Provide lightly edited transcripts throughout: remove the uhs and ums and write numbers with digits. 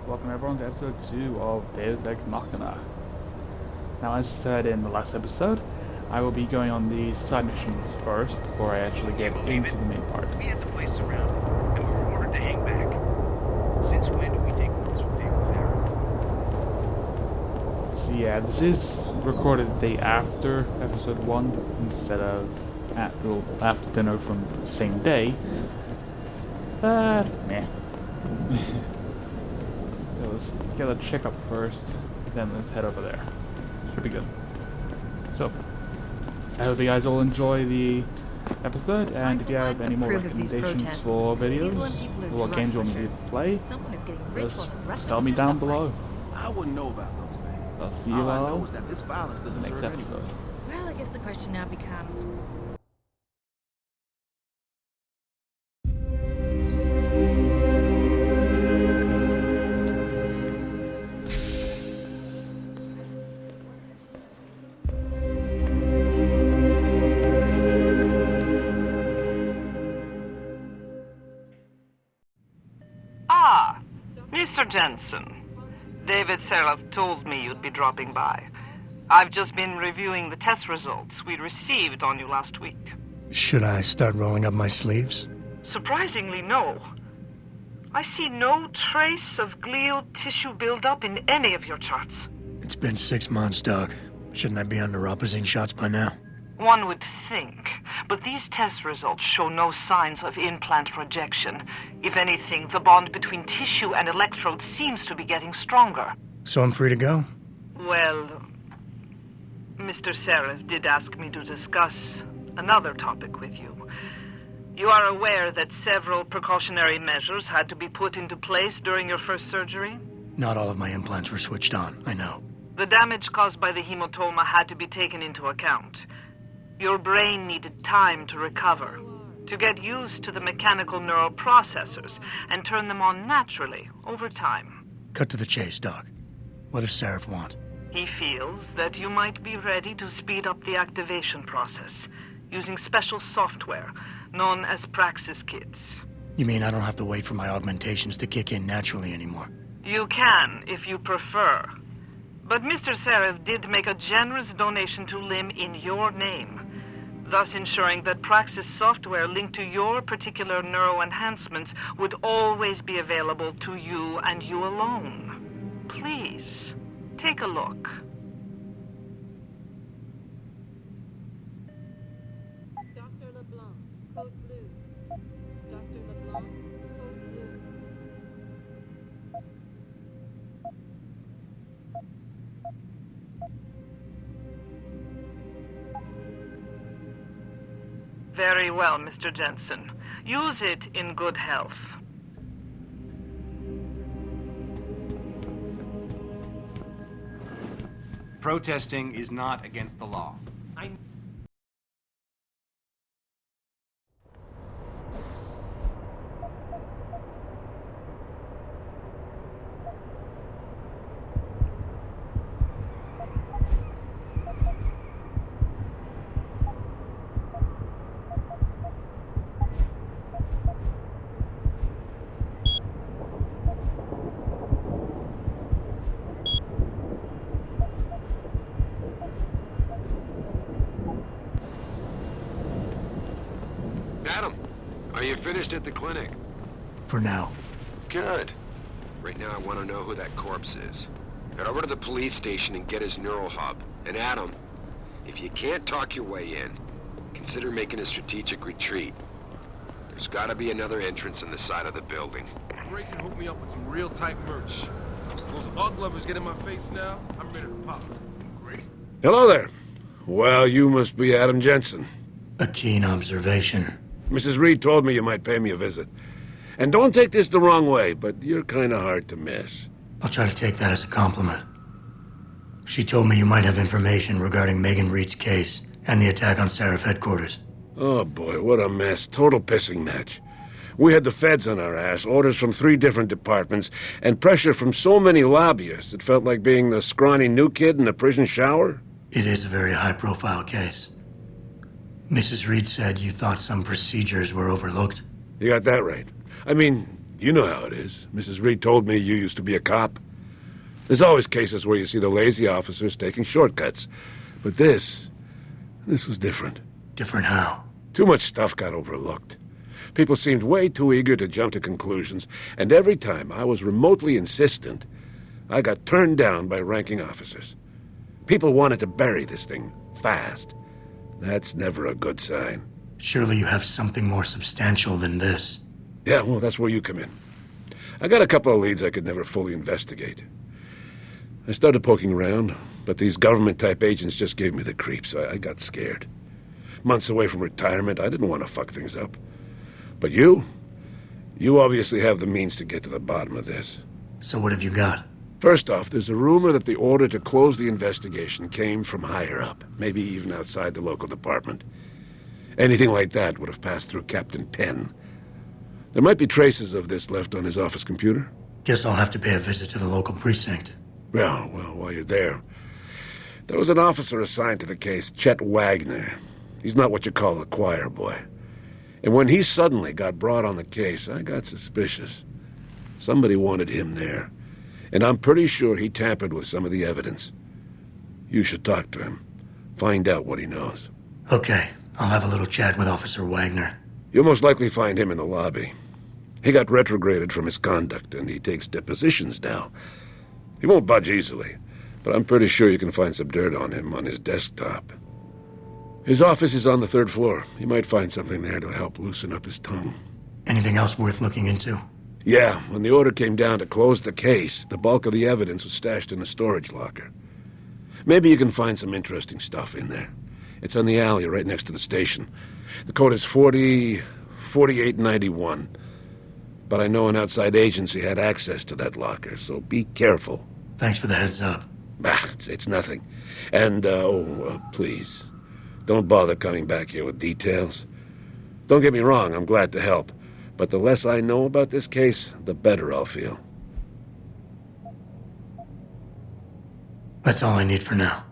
welcome everyone to episode 2 of Deus Ex Machina. Now, as said in the last episode, I will be going on the side missions first before I actually get into the main part. We had the place surrounded, and we were ordered to hang back. Since when do we take orders from David Sarah? So yeah, this is recorded the day after episode 1 instead of after dinner from the same day. But, meh. So let's get a checkup first, then let's head over there. Should be good. So, I hope you guys all enjoy the episode, and if you have any more recommendations for videos, or what games you want me to play, just tell me down below. I wouldn't know about those things. I'll see you All I know all is that this violence in the doesn't next serve episode. Well, I guess the question now becomes, Ah, Mr. Jenson. David Seraph told me you'd be dropping by. I've just been reviewing the test results we received on you last week. Should I start rolling up my sleeves? Surprisingly, no. I see no trace of glial tissue buildup in any of your charts. It's been 6 months, Doc. Shouldn't I be on neuropozyne shots by now? One would think, but these test results show no signs of implant rejection. If anything, the bond between tissue and electrodes seems to be getting stronger. So I'm free to go? Well, Mr. Seraph did ask me to discuss another topic with you. You are aware that several precautionary measures had to be put into place during your first surgery? Not all of my implants were switched on, I know. The damage caused by the hematoma had to be taken into account. Your brain needed time to recover, to get used to the mechanical neural processors and turn them on naturally over time. Cut to the chase, Doc. What does Seraph want? He feels that you might be ready to speed up the activation process using special software known as Praxis kits. You mean I don't have to wait for my augmentations to kick in naturally anymore? You can, if you prefer. But Mr. Seraph did make a generous donation to LIM in your name, thus ensuring that Praxis software linked to your particular neuro enhancements would always be available to you and you alone. Please, take a look. Dr. LeBlanc, code blue. Dr. LeBlanc, code blue. Very well, Mr. Jenson. Use it in good health. Protesting is not against the law. Adam, are you finished at the clinic? For now. Good. Right now I want to know who that corpse is. Head over to the police station and get his neural hub. And Adam, if you can't talk your way in, consider making a strategic retreat. There's gotta be another entrance on the side of the building. Grayson hooked me up with some real tight merch. Those bug lovers get in my face now, I'm ready to pop. Grayson. Hello there. Well, you must be Adam Jenson. A keen observation. Mrs. Reed told me you might pay me a visit. And don't take this the wrong way, but you're kind of hard to miss. I'll try to take that as a compliment. She told me you might have information regarding Megan Reed's case and the attack on Seraph headquarters. Oh boy, what a mess. Total pissing match. We had the feds on our ass, orders from 3 different departments, and pressure from so many lobbyists it felt like being the scrawny new kid in a prison shower. It is a very high-profile case. Mrs. Reed said you thought some procedures were overlooked. You got that right. I mean, You know how it is. Mrs. Reed told me you used to be a cop. There's always cases where you see the lazy officers taking shortcuts. But this was different. Different how? Too much stuff got overlooked. People seemed way too eager to jump to conclusions, and every time I was remotely insistent, I got turned down by ranking officers. People wanted to bury this thing fast. That's never a good sign. Surely you have something more substantial than this. Yeah, well, that's where you come in. I got a couple of leads I could never fully investigate. I started poking around, but these government-type agents just gave me the creeps. I got scared. Months away from retirement, I didn't want to fuck things up. But you obviously have the means to get to the bottom of this. So what have you got? First off, there's a rumor that the order to close the investigation came from higher up, maybe even outside the local department. Anything like that would have passed through Captain Penn. There might be traces of this left on his office computer. Guess I'll have to pay a visit to the local precinct. Well, while you're there, there was an officer assigned to the case, Chet Wagner. He's not what you call a choir boy. And when he suddenly got brought on the case, I got suspicious. Somebody wanted him there. And I'm pretty sure he tampered with some of the evidence. You should talk to him. Find out what he knows. Okay, I'll have a little chat with Officer Wagner. You'll most likely find him in the lobby. He got retrograded from his conduct, and he takes depositions now. He won't budge easily, but I'm pretty sure you can find some dirt on him on his desktop. His office is on the 3rd floor. You might find something there to help loosen up his tongue. Anything else worth looking into? Yeah, when the order came down to close the case, the bulk of the evidence was stashed in a storage locker. Maybe you can find some interesting stuff in there. It's on the alley right next to the station. The code is 4891. But I know an outside agency had access to that locker, so be careful. Thanks for the heads up. It's nothing. And, please, don't bother coming back here with details. Don't get me wrong, I'm glad to help. But the less I know about this case, the better I'll feel. That's all I need for now.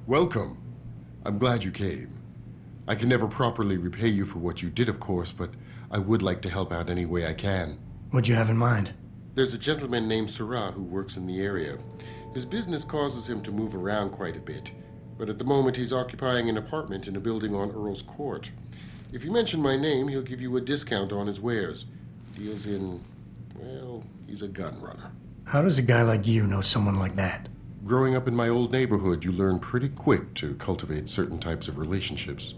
Welcome. I'm glad you came. I can never properly repay you for what you did, of course, but I would like to help out any way I can. What'd you have in mind? There's a gentleman named Sarah who works in the area. His business causes him to move around quite a bit, but at the moment he's occupying an apartment in a building on Earl's Court. If you mention my name, he'll give you a discount on his wares. Deals in, well, he's a gun runner. How does a guy like you know someone like that? Growing up in my old neighborhood, you learn pretty quick to cultivate certain types of relationships.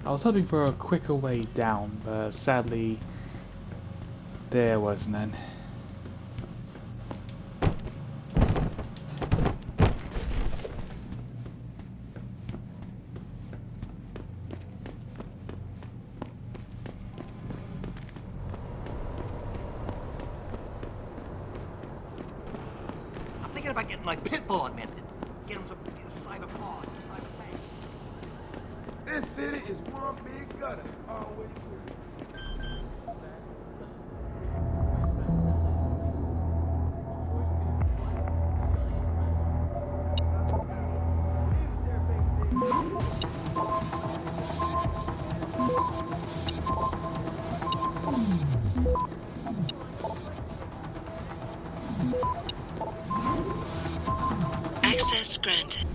I was hoping for a quicker way down, but sadly, there was none. I'm thinking about getting my pit bull augmented. Get him some cyber paw. This city is one big gutter. Always Access granted.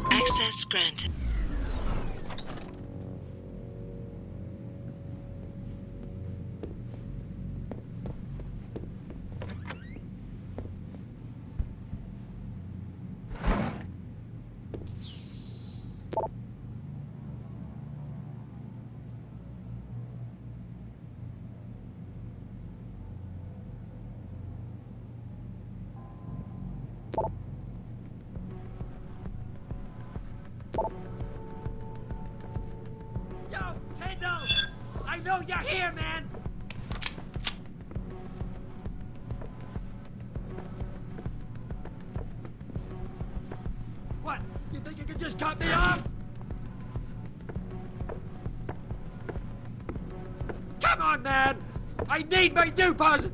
Access granted. Yo, Kendall! I know you're here, man! What? You think you can just cut me off? Come on, man! I need my deposit!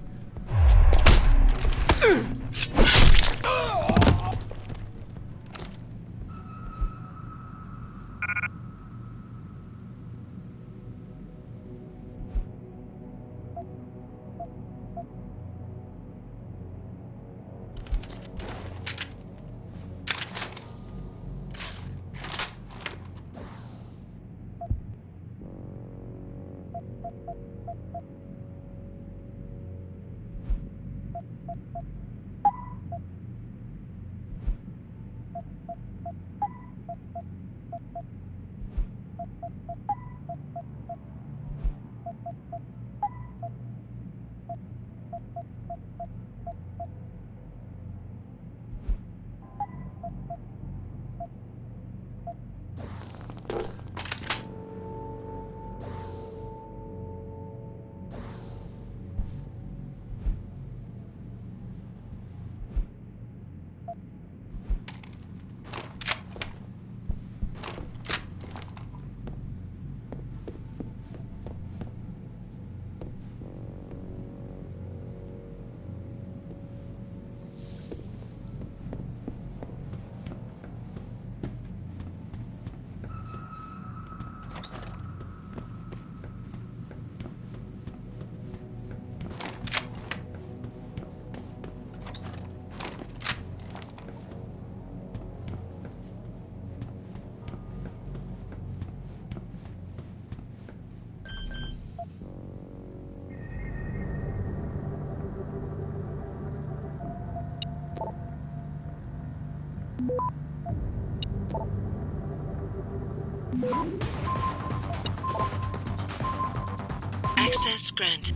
Access granted.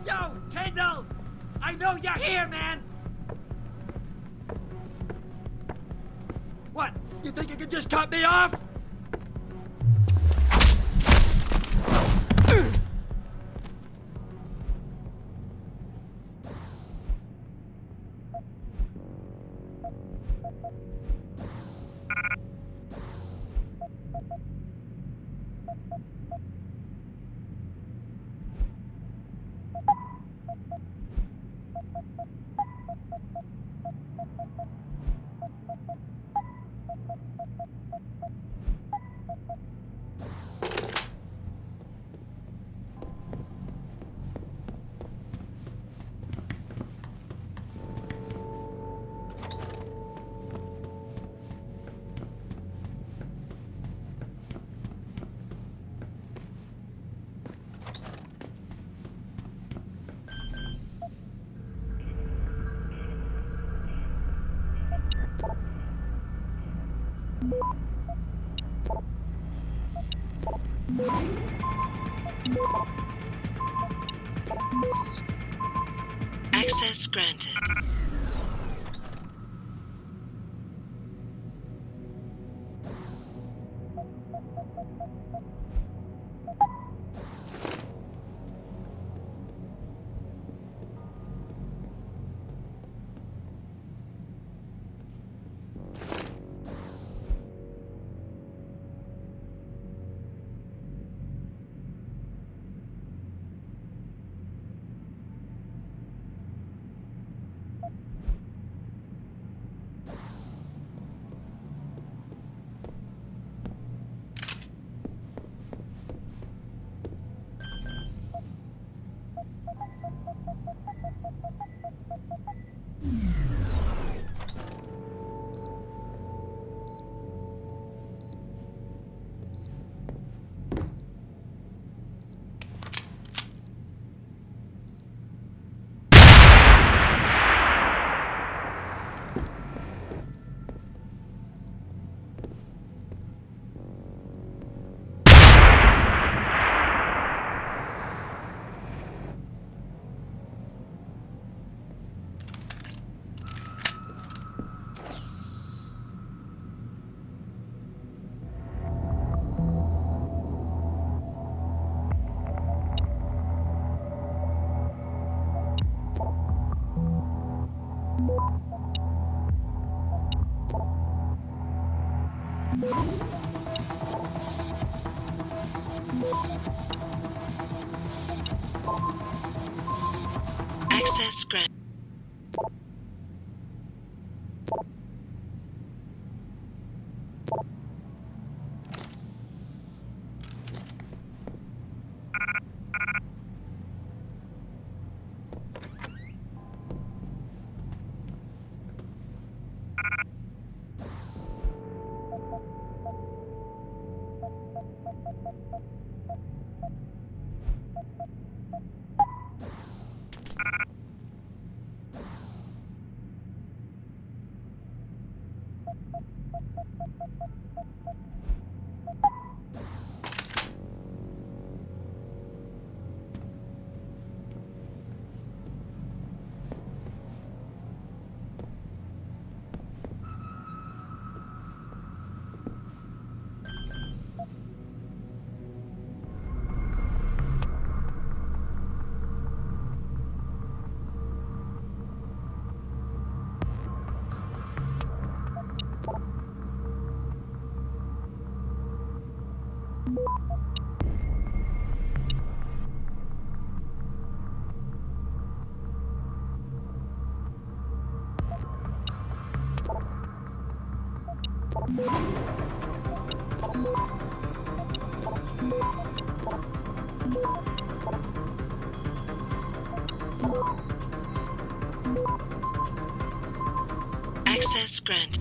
Yo, Kendall! I know you're here, man! What? You think you can just cut me off? Access granted. Access granted. Access granted.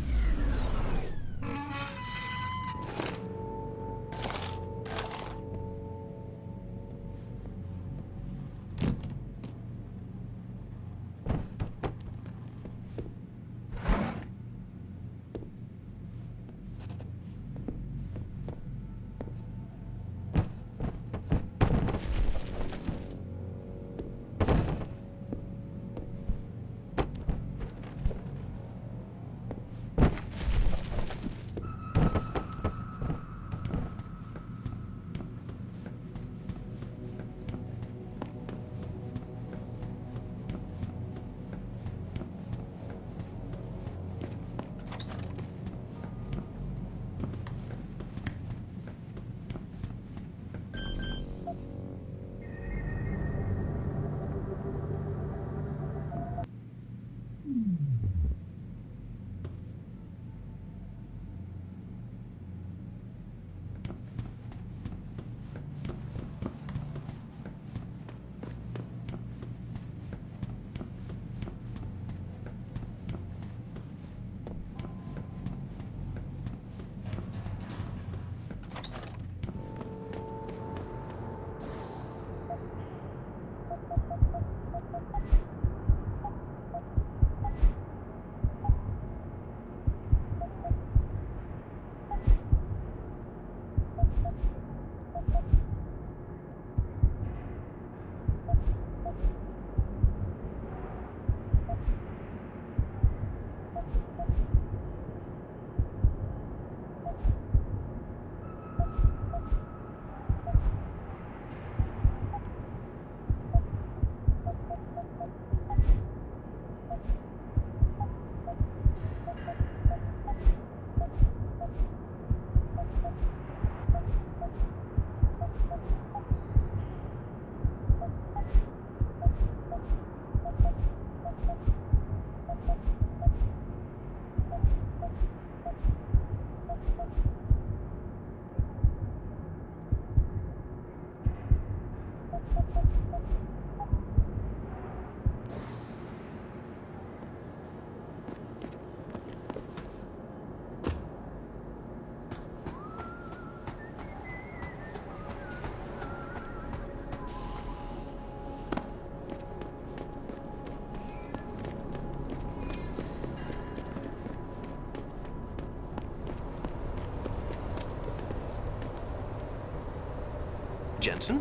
Jensen?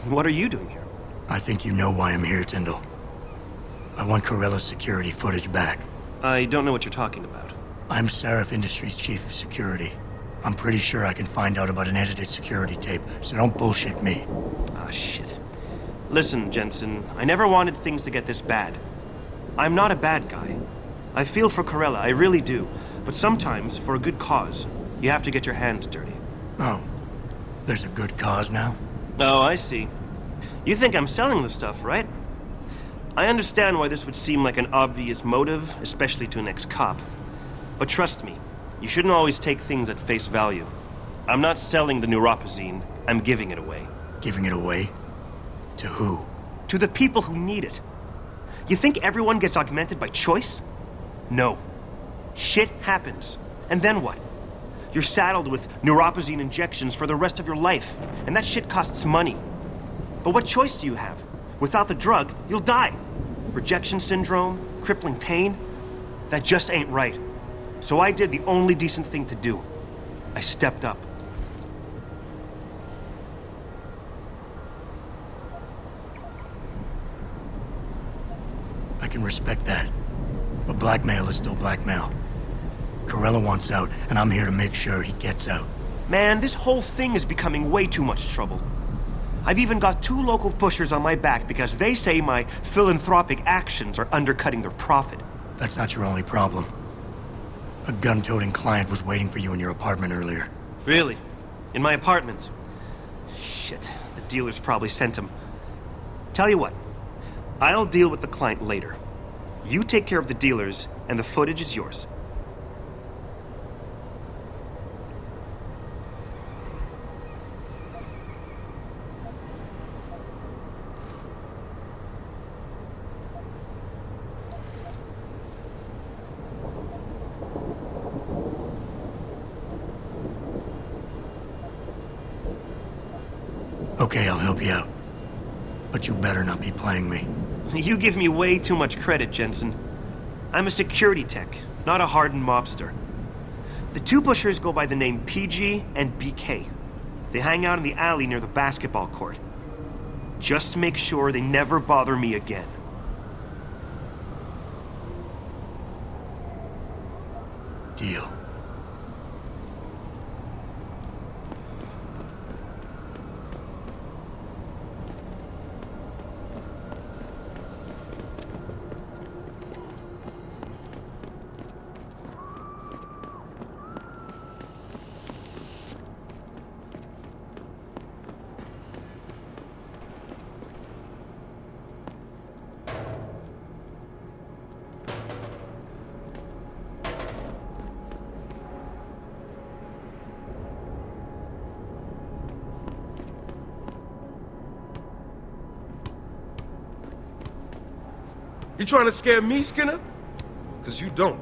What are you doing here? I think you know why I'm here, Tyndall. I want Corella's security footage back. I don't know what you're talking about. I'm Seraph Industries' chief of security. I'm pretty sure I can find out about an edited security tape, so don't bullshit me. Ah, shit. Listen, Jensen, I never wanted things to get this bad. I'm not a bad guy. I feel for Corella, I really do. But sometimes, for a good cause, you have to get your hands dirty. Oh, there's a good cause now? Oh, I see. You think I'm selling the stuff, right? I understand why this would seem like an obvious motive, especially to an ex-cop. But trust me, you shouldn't always take things at face value. I'm not selling the neuropazine, I'm giving it away. Giving it away? To who? To the people who need it. You think everyone gets augmented by choice? No. Shit happens. And then what? You're saddled with neuropazine injections for the rest of your life, and that shit costs money. But what choice do you have? Without the drug, you'll die. Rejection syndrome, crippling pain. That just ain't right. So I did the only decent thing to do. I stepped up. I can respect that. But blackmail is still blackmail. Corella wants out, and I'm here to make sure he gets out. Man, this whole thing is becoming way too much trouble. I've even got 2 local pushers on my back because they say my philanthropic actions are undercutting their profit. That's not your only problem. A gun-toting client was waiting for you in your apartment earlier. Really? In my apartment? Shit, the dealers probably sent him. Tell you what, I'll deal with the client later. You take care of the dealers, and the footage is yours. Okay, I'll help you out. But you better not be playing me. You give me way too much credit, Jensen. I'm a security tech, not a hardened mobster. The 2 pushers go by the name PG and BK. They hang out in the alley near the basketball court. Just make sure they never bother me again. Deal. You trying to scare me, Skinner? Because you don't.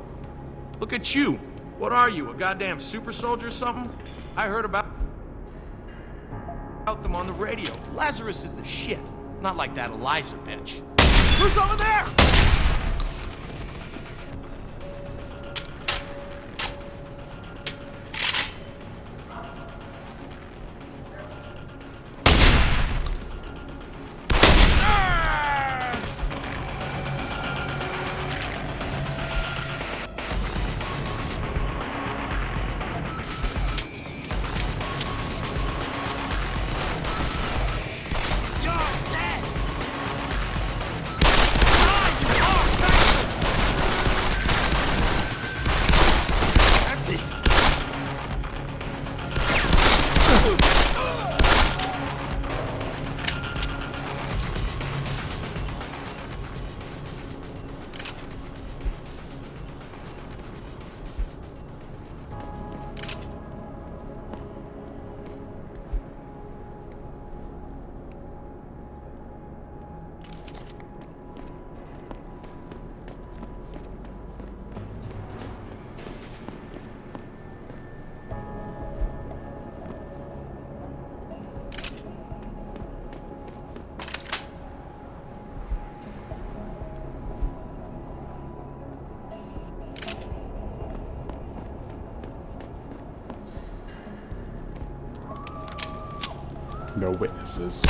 Look at you. What are you, a goddamn super soldier or something? I heard about them on the radio. Lazarus is the shit. Not like that Eliza bitch. Who's over there? You're dead! No witnesses.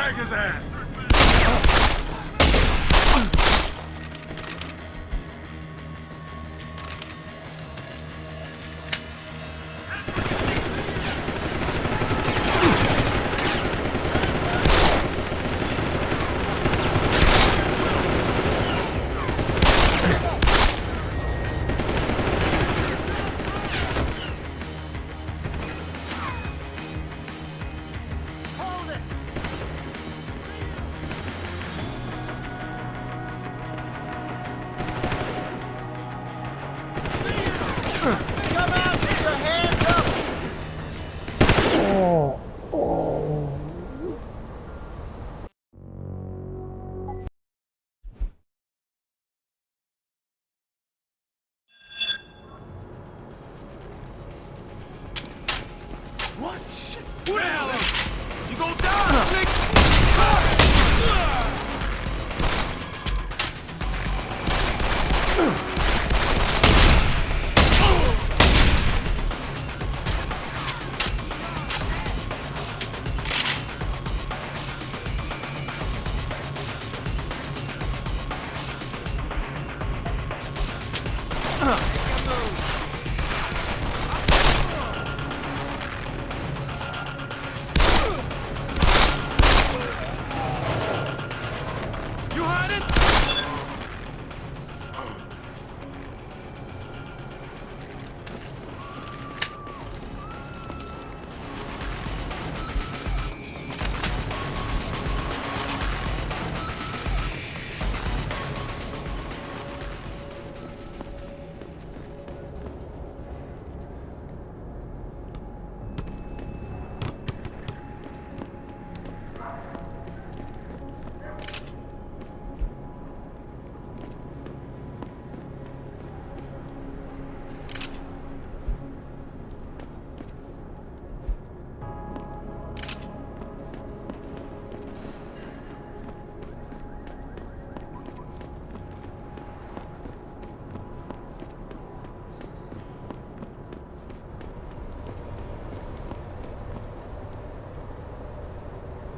Drag his ass! What? Shit! Well, you go down, Nick!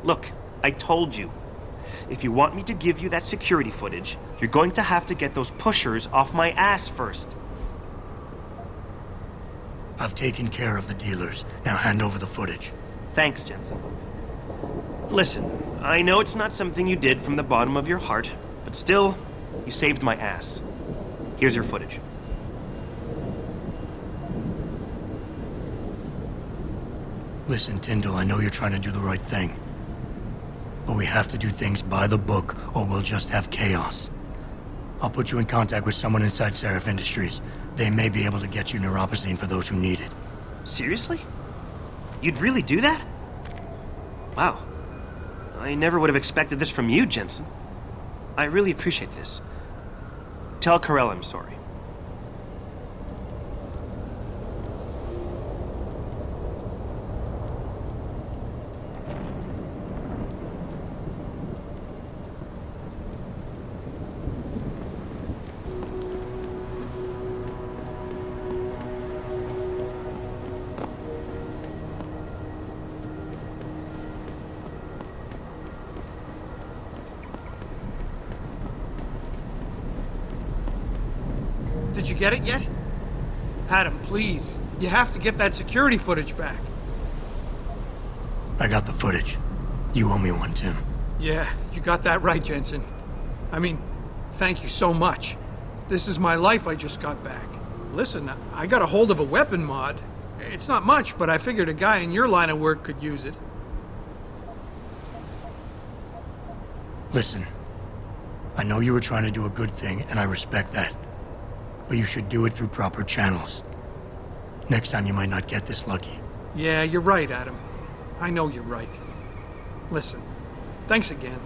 Look, I told you. If you want me to give you that security footage, you're going to have to get those pushers off my ass first. I've taken care of the dealers. Now hand over the footage. Thanks, Jenson. Listen, I know it's not something you did from the bottom of your heart, but still, you saved my ass. Here's your footage. Listen, Tyndall, I know you're trying to do the right thing. But we have to do things by the book, or we'll just have chaos. I'll put you in contact with someone inside Seraph Industries. They may be able to get you neuropozyne for those who need it. Seriously? You'd really do that? Wow. I never would have expected this from you, Jenson. I really appreciate this. Tell Carell I'm sorry. Did you get it yet? Adam, please. You have to get that security footage back. I got the footage. You owe me one, Tim. Yeah, you got that right, Jenson. I mean, thank you so much. This is my life I just got back. Listen, I got a hold of a weapon mod. It's not much, but I figured a guy in your line of work could use it. Listen, I know you were trying to do a good thing, and I respect that. But you should do it through proper channels. Next time you might not get this lucky. Yeah, you're right, Adam. I know you're right. Listen, thanks again.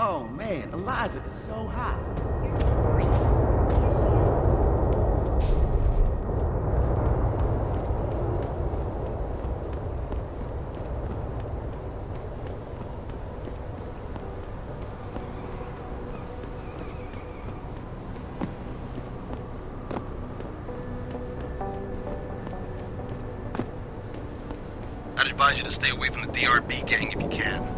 Oh man, Eliza is so hot. I'd advise you to stay away from the DRB gang if you can.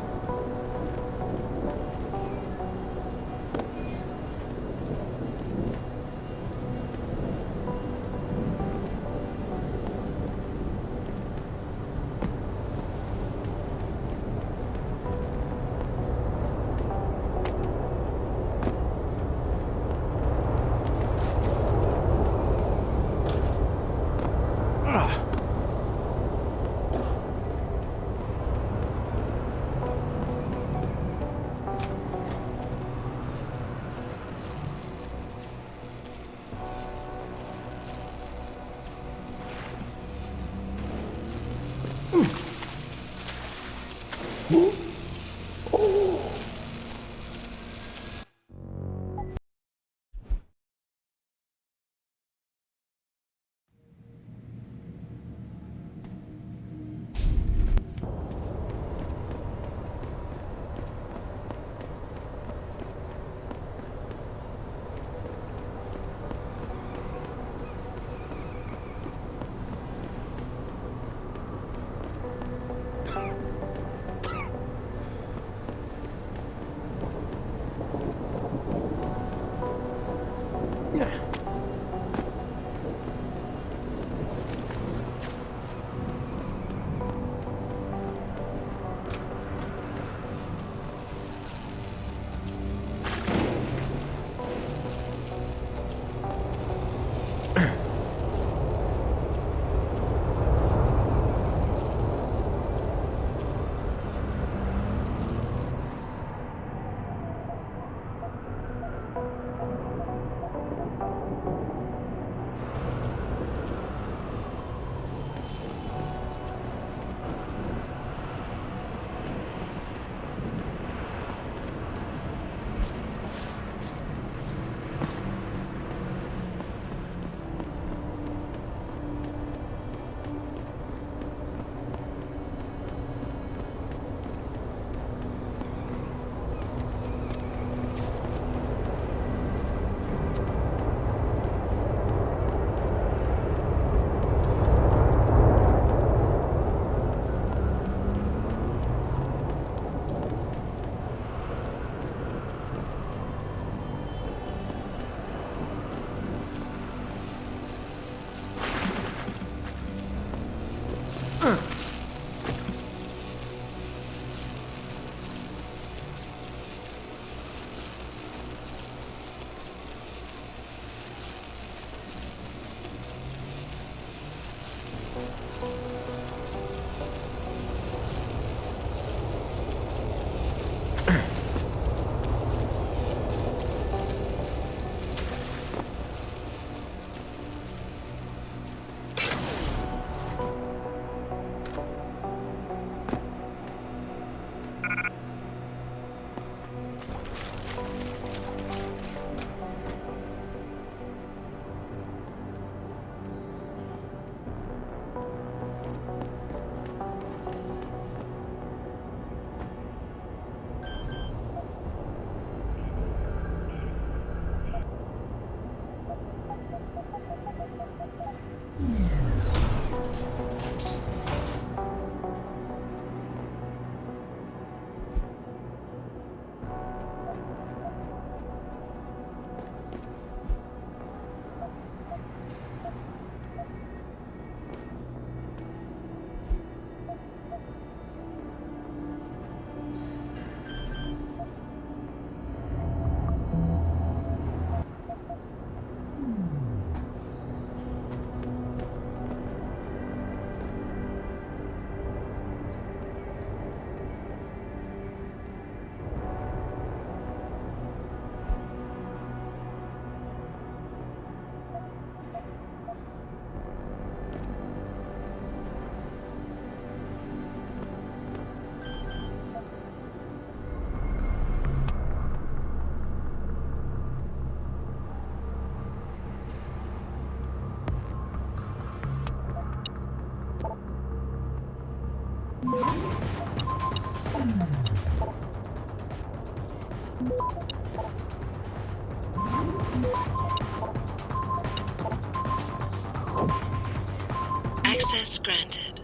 Access granted.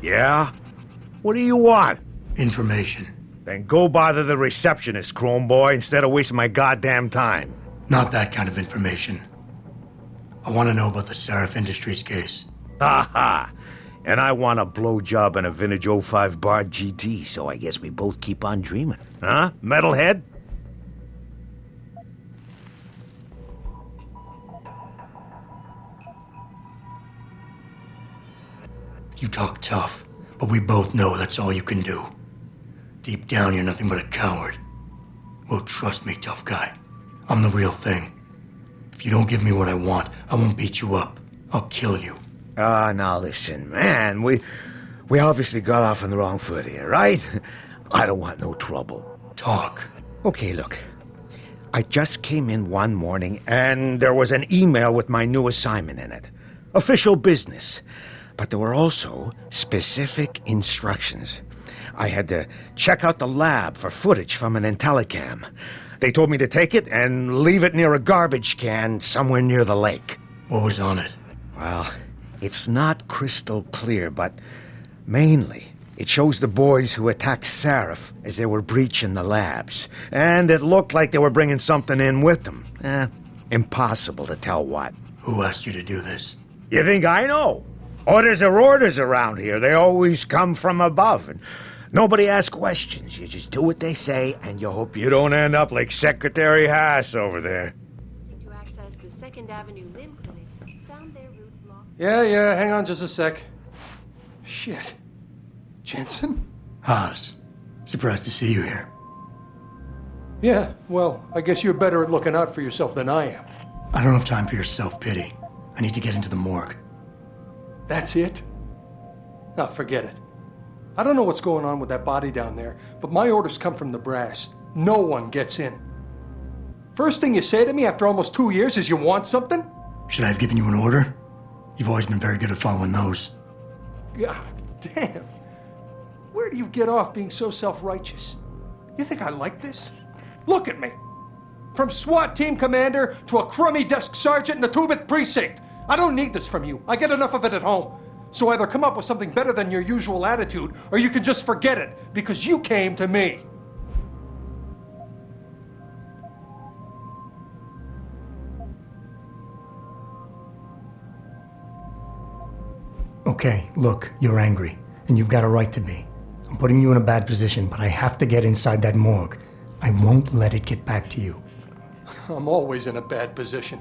Yeah? What do you want? Information. Then go bother the receptionist, Chrome Boy, instead of wasting my goddamn time. Not that kind of information. I want to know about the Seraph Industries case. Ha ha! And I want a blowjob and a vintage 05 Bard GT, so I guess we both keep on dreaming. Huh, metalhead? You talk tough, but we both know that's all you can do. Deep down, you're nothing but a coward. Well, trust me, tough guy. I'm the real thing. If you don't give me what I want, I won't beat you up. I'll kill you. Now listen, man, we obviously got off on the wrong foot here, right? I don't want no trouble. Talk. Okay, look. I just came in one morning, and there was an email with my new assignment in it. Official business. But there were also specific instructions. I had to check out the lab for footage from an Intellicam. They told me to take it and leave it near a garbage can somewhere near the lake. What was on it? Well, it's not crystal clear, but mainly it shows the boys who attacked Seraph as they were breaching the labs. And it looked like they were bringing something in with them. Impossible to tell what. Who asked you to do this? You think I know? Orders are orders around here. They always come from above. And nobody asks questions. You just do what they say, and you hope you don't end up like Secretary Haas over there. To access the 2nd Avenue Limb Clinic, found their route blocked. Yeah, hang on just a sec. Shit. Jenson? Haas. Surprised to see you here. Yeah, well, I guess you're better at looking out for yourself than I am. I don't have time for your self-pity. I need to get into the morgue. That's it? Now, forget it. I don't know what's going on with that body down there, but my orders come from the brass. No one gets in. First thing you say to me after almost 2 years is you want something? Should I have given you an order? You've always been very good at following those. God damn. Where do you get off being so self-righteous? You think I like this? Look at me. From SWAT team commander to a crummy desk sergeant in the 2-bit precinct. I don't need this from you. I get enough of it at home. So either come up with something better than your usual attitude, or you can just forget it, because you came to me. Okay, look, you're angry, and you've got a right to be. I'm putting you in a bad position, but I have to get inside that morgue. I won't let it get back to you. I'm always in a bad position.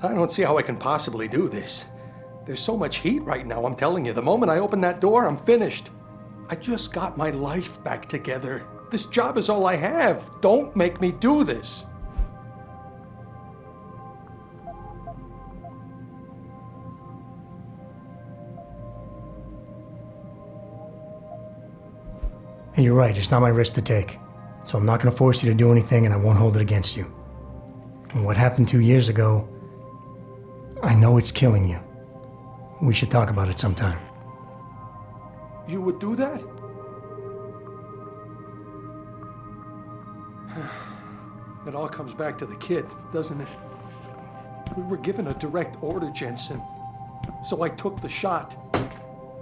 I don't see how I can possibly do this. There's so much heat right now, I'm telling you. The moment I open that door, I'm finished. I just got my life back together. This job is all I have. Don't make me do this. And you're right, it's not my risk to take. So I'm not going to force you to do anything, and I won't hold it against you. And what happened 2 years ago, I know it's killing you. We should talk about it sometime. You would do that? It all comes back to the kid, doesn't it? We were given a direct order, Jensen. So I took the shot.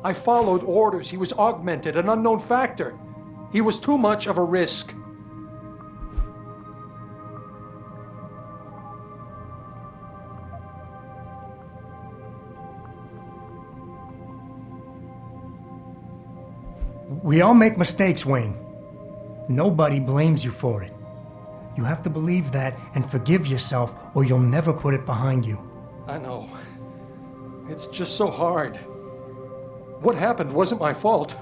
I followed orders. He was augmented, an unknown factor. He was too much of a risk. We all make mistakes, Wayne. Nobody blames you for it. You have to believe that and forgive yourself, or you'll never put it behind you. I know. It's just so hard. What happened wasn't my fault.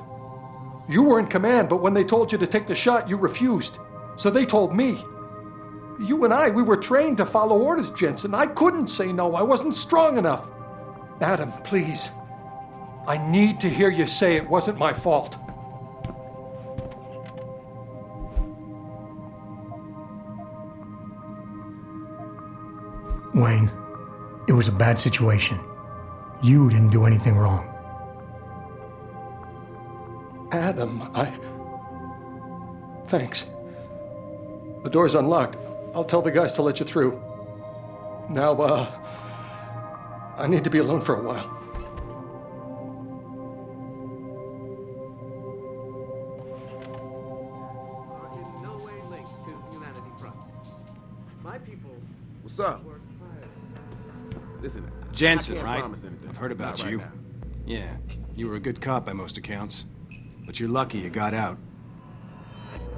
You were in command, but when they told you to take the shot, you refused. So they told me. You and I, we were trained to follow orders, Jensen. I couldn't say no. I wasn't strong enough. Adam, please. I need to hear you say it wasn't my fault. Wayne, it was a bad situation. You didn't do anything wrong. Adam, Thanks. The door's unlocked. I'll tell the guys to let you through. Now, I need to be alone for a while. In no way linked to Humanity Front. My people. What's up? Listen, Jenson, I can't right? promise anything. I've heard about Not right you. now. Yeah, you were a good cop by most accounts. But you're lucky you got out.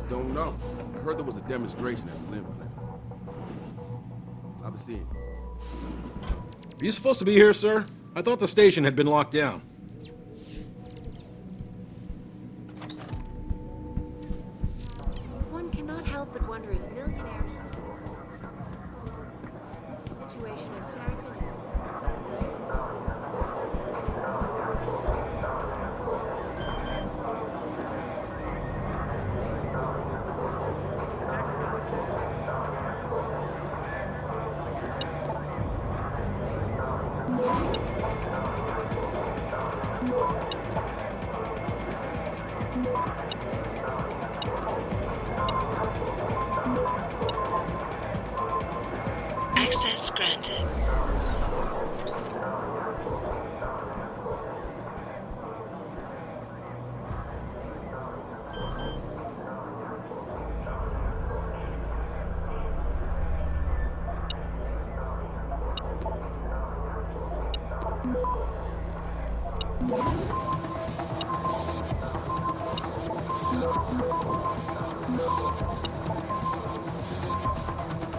Don't know. I heard there was a demonstration at the limb clinic. I'll be seeing you. Are you supposed to be here, sir? I thought the station had been locked down. One cannot help but wonder if millionaires... Situation in Seraphin is... Access granted.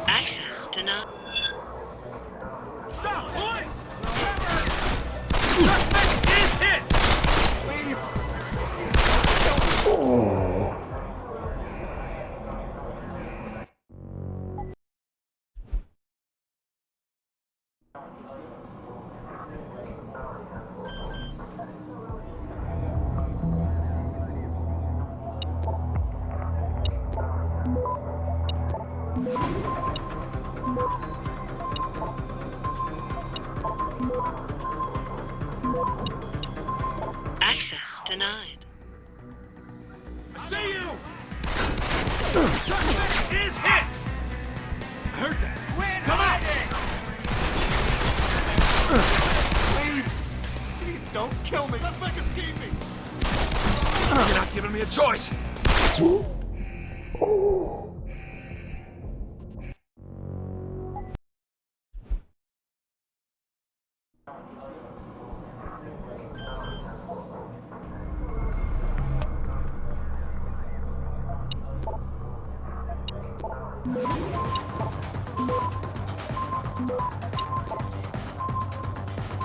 Access denied. Stop, boys! Suspect is hit! Please. Access denied. I see you! Suspect is hit! I heard that. Come on! Please don't kill me. Suspect escaping. You're not giving me a choice.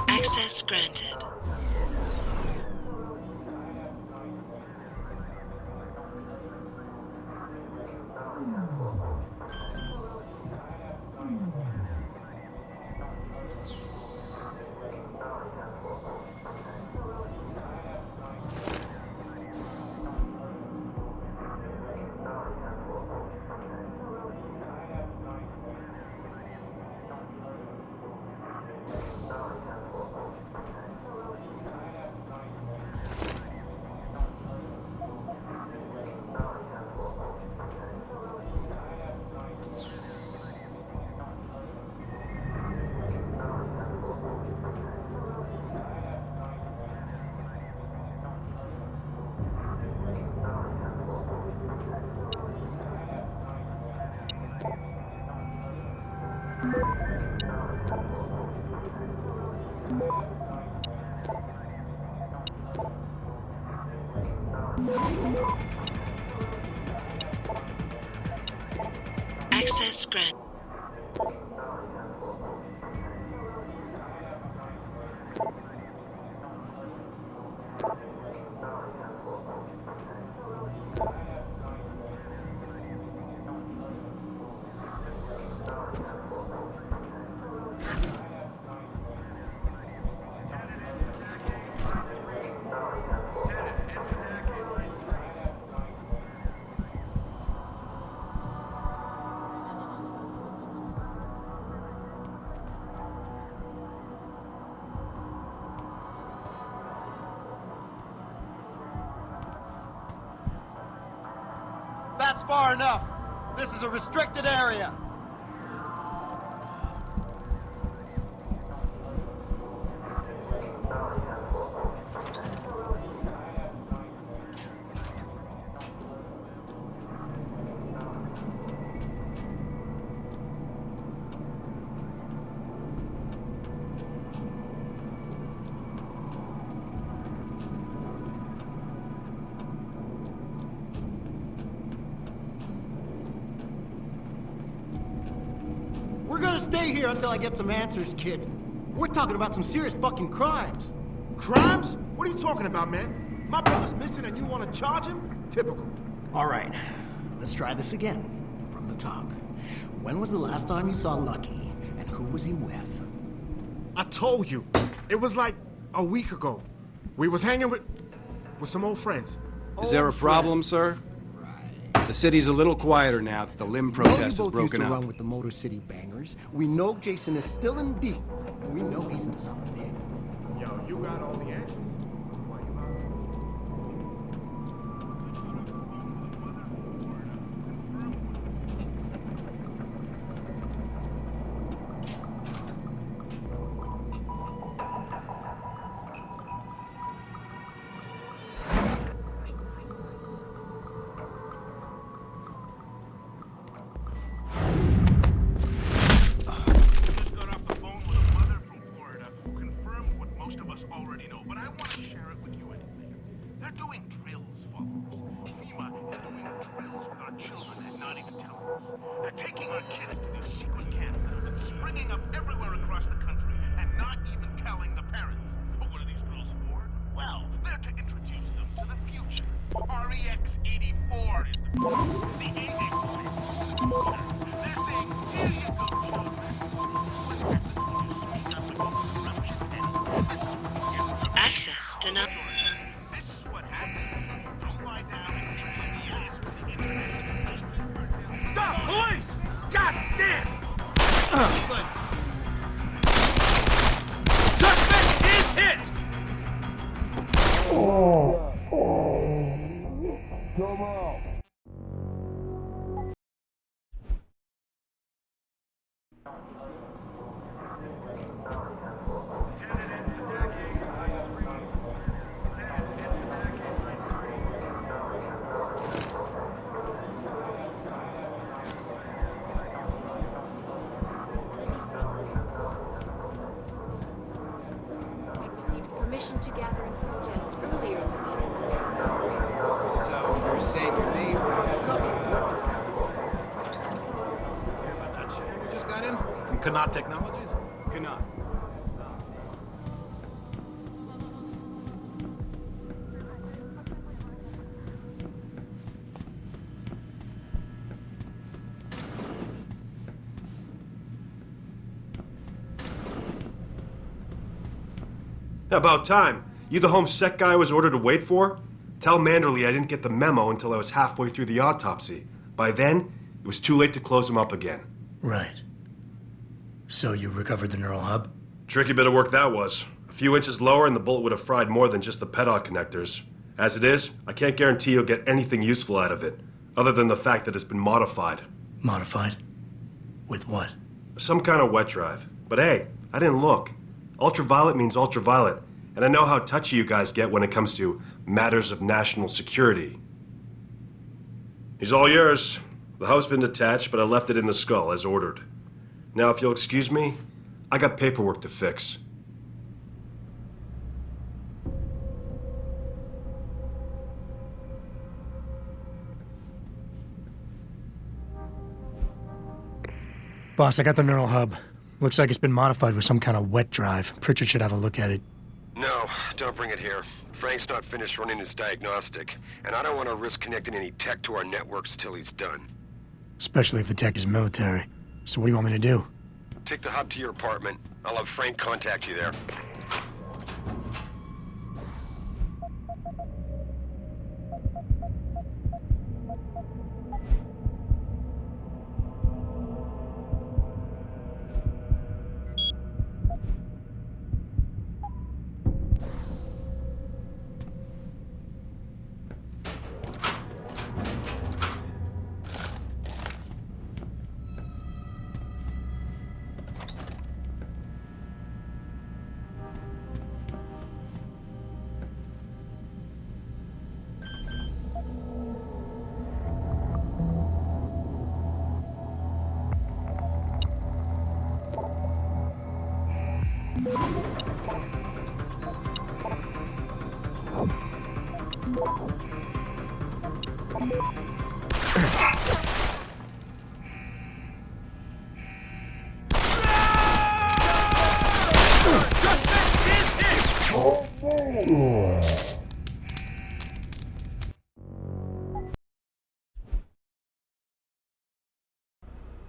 Access granted. Access granted. That's far enough. This is a restricted area. We're gonna stay here until I get some answers, kid. We're talking about some serious fucking crimes. Crimes? What are you talking about, man? My brother's missing and you want to charge him? Typical. All right, let's try this again. From the top. When was the last time you saw Lucky, and who was he with? I told you. It was like a week ago. We was hanging with some old friends. Is there a problem, sir? The city's a little quieter now that the limb protest has broken used to up. run with the Motor City Bangers. We know Jason is still in deep, and we know he's into something big. Yo, you got all the answers. Access denied. Stop! Police! God damn! Suspect is hit! Come on. Permission to gather and protest earlier in the meeting. So, you're saying your name? Hear about that shit we just got in? From Connaught Technologies? Connaught. About time. You the home sec guy I was ordered to wait for? Tell Manderley I didn't get the memo until I was halfway through the autopsy. By then, it was too late to close him up again. Right. So you recovered the neural hub? Tricky bit of work that was. A few inches lower and the bullet would have fried more than just the pedal connectors. As it is, I can't guarantee you'll get anything useful out of it, other than the fact that it's been modified. Modified? With what? Some kind of wet drive. But hey, I didn't look. Ultraviolet means ultraviolet, and I know how touchy you guys get when it comes to matters of national security. He's all yours. The hub's been detached, but I left it in the skull as ordered. Now, if you'll excuse me, I got paperwork to fix. Boss, I got the neural hub. Looks like it's been modified with some kind of wet drive. Pritchard should have a look at it. No, don't bring it here. Frank's not finished running his diagnostic, and I don't want to risk connecting any tech to our networks till he's done. Especially if the tech is military. So what do you want me to do? Take the hub to your apartment. I'll have Frank contact you there.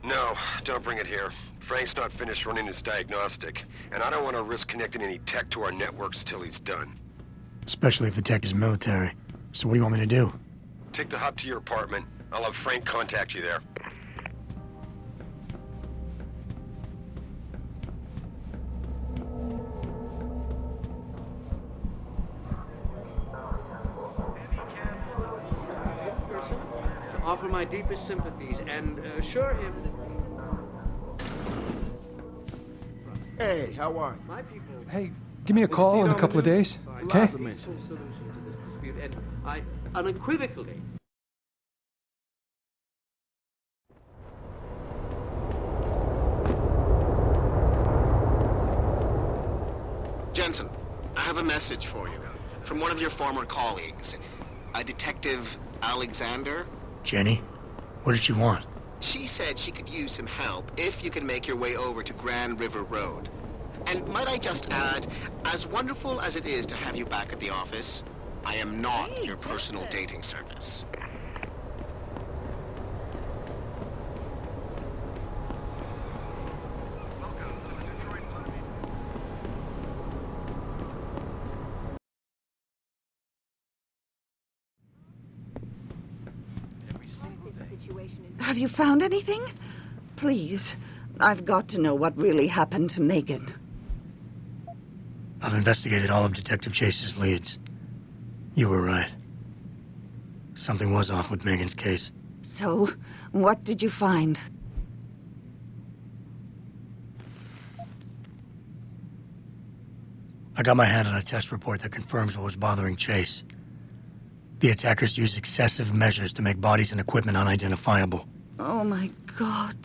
No, don't bring it here. Frank's not finished running his diagnostic, and I don't want to risk connecting any tech to our networks till he's done. Especially if the tech is military. So what do you want me to do? Take the hub to your apartment. I'll have Frank contact you there. To offer my deepest sympathies and assure him that... Hey, how are you? My people... Hey, give me a call in a couple of days, okay? Solution to this dispute, and I unequivocally... Jenson, I have a message for you from one of your former colleagues, a Detective Alexander. Jenny? What did she want? She said she could use some help if you can make your way over to Grand River Road. And might I just add, as wonderful as it is to have you back at the office, I am not your personal dating service. Have you found anything? Please, I've got to know what really happened to Megan. I've investigated all of Detective Chase's leads. You were right. Something was off with Megan's case. So, what did you find? I got my hand on a test report that confirms what was bothering Chase. The attackers used excessive measures to make bodies and equipment unidentifiable. Oh my God,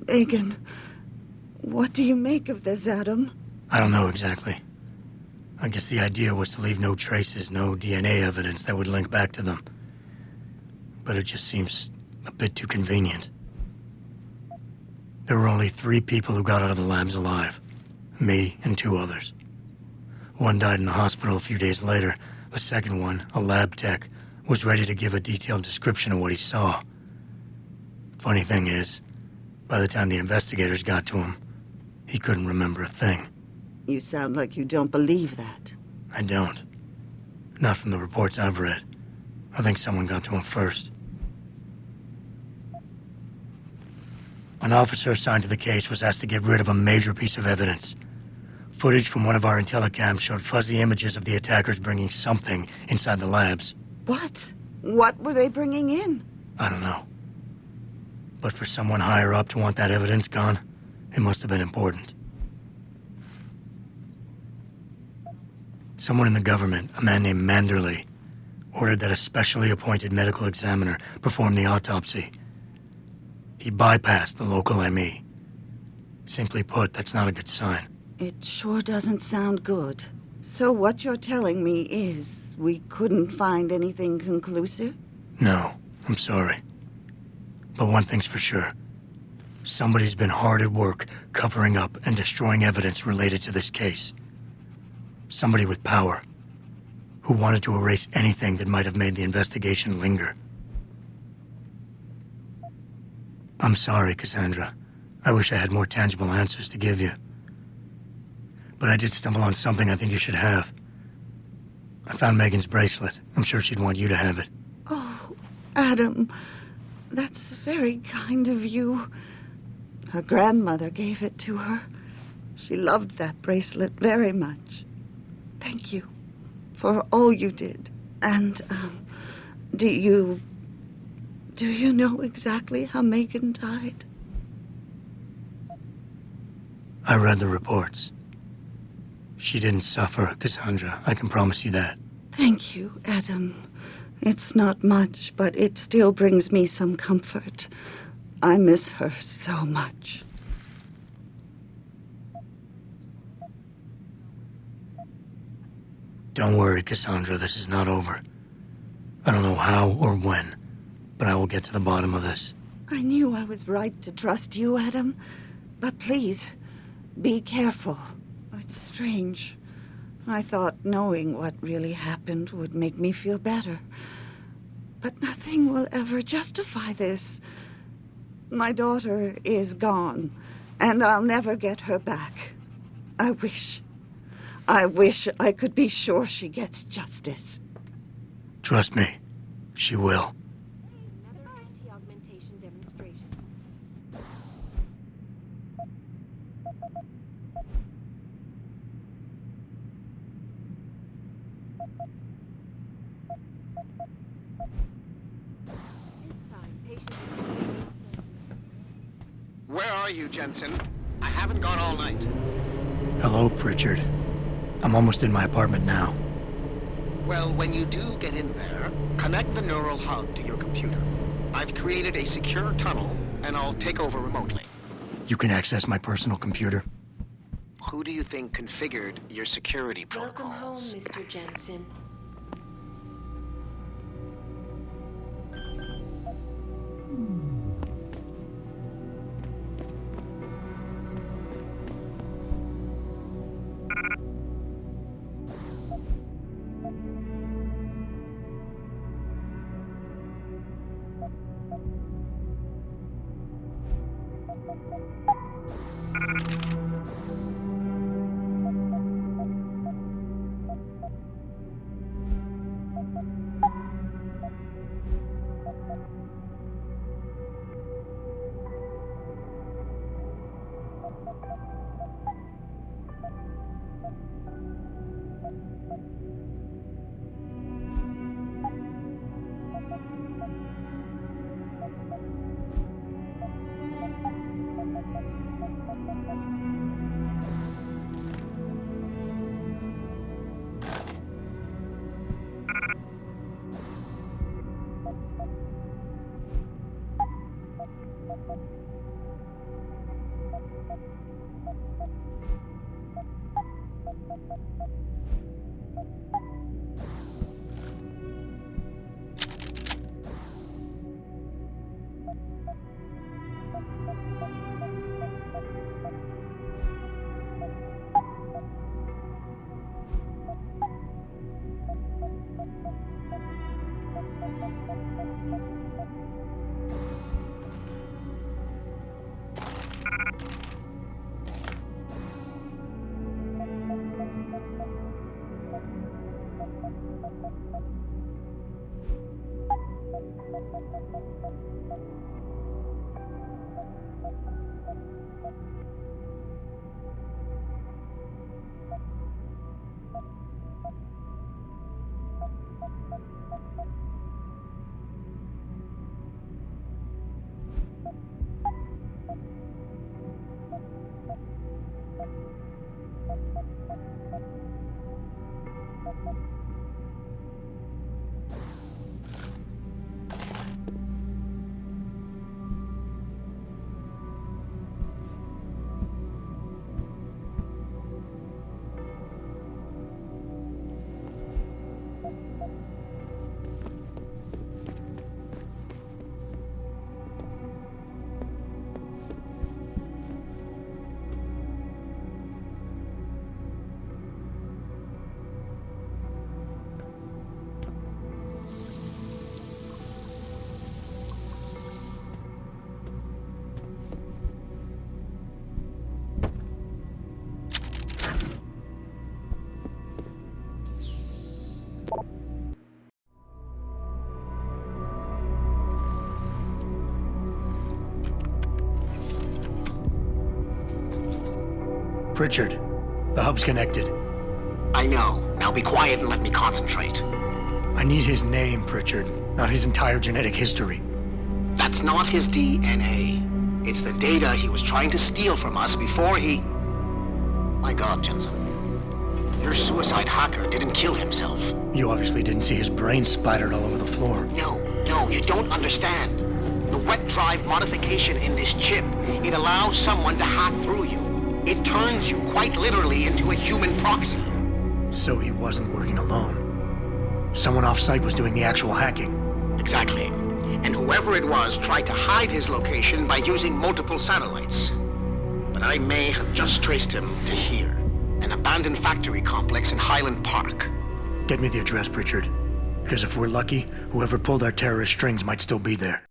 Megan. What do you make of this, Adam? I don't know exactly. I guess the idea was to leave no traces, no DNA evidence that would link back to them. But it just seems a bit too convenient. There were only 3 people who got out of the labs alive. Me and 2 others. One died in the hospital a few days later. The second one, a lab tech, was ready to give a detailed description of what he saw. Funny thing is, by the time the investigators got to him, he couldn't remember a thing. You sound like you don't believe that. I don't. Not from the reports I've read. I think someone got to him first. An officer assigned to the case was asked to get rid of a major piece of evidence. Footage from one of our intellicams showed fuzzy images of the attackers bringing something inside the labs. What? What were they bringing in? I don't know. But for someone higher up to want that evidence gone, it must have been important. Someone in the government, a man named Manderley, ordered that a specially appointed medical examiner perform the autopsy. He bypassed the local ME. Simply put, that's not a good sign. It sure doesn't sound good. So what you're telling me is we couldn't find anything conclusive? No, I'm sorry. But one thing's for sure. Somebody's been hard at work covering up and destroying evidence related to this case. Somebody with power, who wanted to erase anything that might have made the investigation linger. I'm sorry, Cassandra. I wish I had more tangible answers to give you. But I did stumble on something I think you should have. I found Megan's bracelet. I'm sure she'd want you to have it. Oh, Adam, that's very kind of you. Her grandmother gave it to her. She loved that bracelet very much. Thank you for all you did. And, do you know exactly how Megan died? I read the reports. She didn't suffer, Cassandra. I can promise you that. Thank you, Adam. It's not much, but it still brings me some comfort. I miss her so much. Don't worry, Cassandra. This is not over. I don't know how or when, but I will get to the bottom of this. I knew I was right to trust you, Adam. But please, be careful. It's strange. I thought knowing what really happened would make me feel better. But nothing will ever justify this. My daughter is gone, and I'll never get her back. I wish I could be sure she gets justice. Trust me, she will. Another anti-augmentation demonstration. Where are you, Jenson? I haven't gone all night. Hello, Pritchard. I'm almost in my apartment now. Well, when you do get in there, connect the neural hub to your computer. I've created a secure tunnel, and I'll take over remotely. You can access my personal computer. Who do you think configured your security Welcome home, protocols? Mr. Jensen. Pritchard, the hub's connected. I know. Now be quiet and let me concentrate. I need his name, Pritchard, not his entire genetic history. That's not his DNA. It's the data he was trying to steal from us before he... My God, Jenson. Your suicide hacker didn't kill himself. You obviously didn't see his brain splattered all over the floor. No, you don't understand. The wet drive modification in this chip, it allows someone to hack through you. It turns you quite literally into a human proxy. So he wasn't working alone. Someone off-site was doing the actual hacking. Exactly. And whoever it was tried to hide his location by using multiple satellites. But I may have just traced him to here, an abandoned factory complex in Highland Park. Get me the address, Pritchard. Because if we're lucky, whoever pulled our terrorist strings might still be there.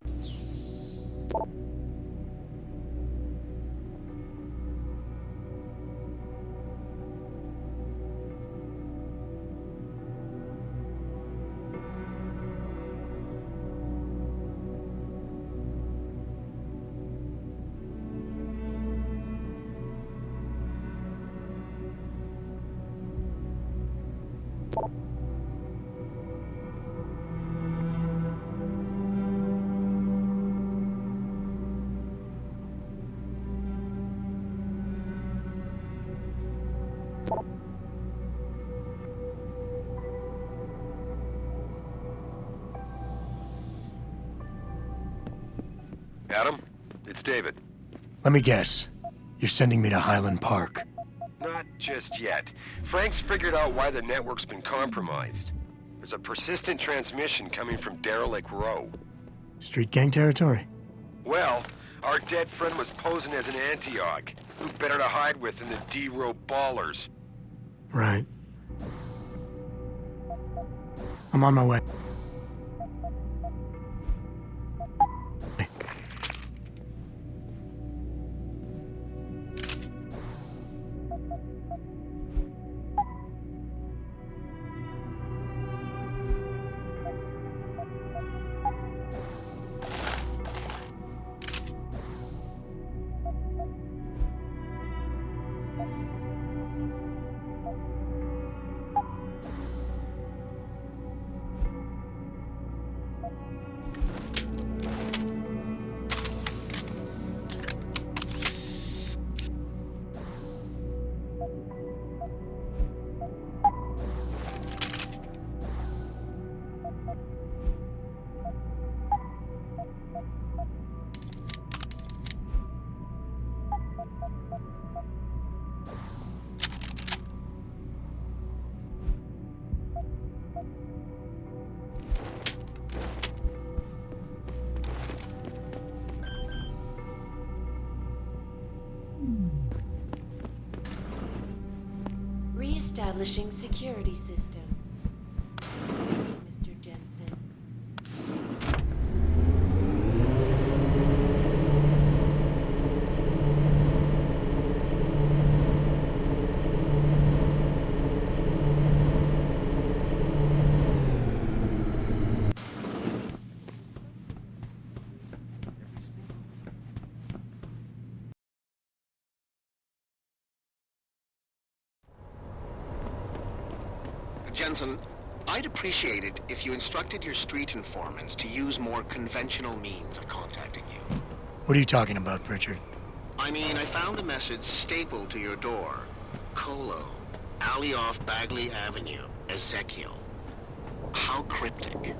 Adam, it's David. Let me guess. You're sending me to Highland Park. Not just yet. Frank's figured out why the network's been compromised. There's a persistent transmission coming from Derelict Row. Street gang territory? Well, our dead friend was posing as an anti-aug. Who better to hide with than the D-Row ballers? Right. I'm on my way. Re-establishing security system. Sweet Mr. Jenson. Jenson, I'd appreciate it if you instructed your street informants to use more conventional means of contacting you. What are you talking about, Pritchard? I mean, I found a message stapled to your door. Colo, alley off Bagley Avenue, Ezekiel. How cryptic.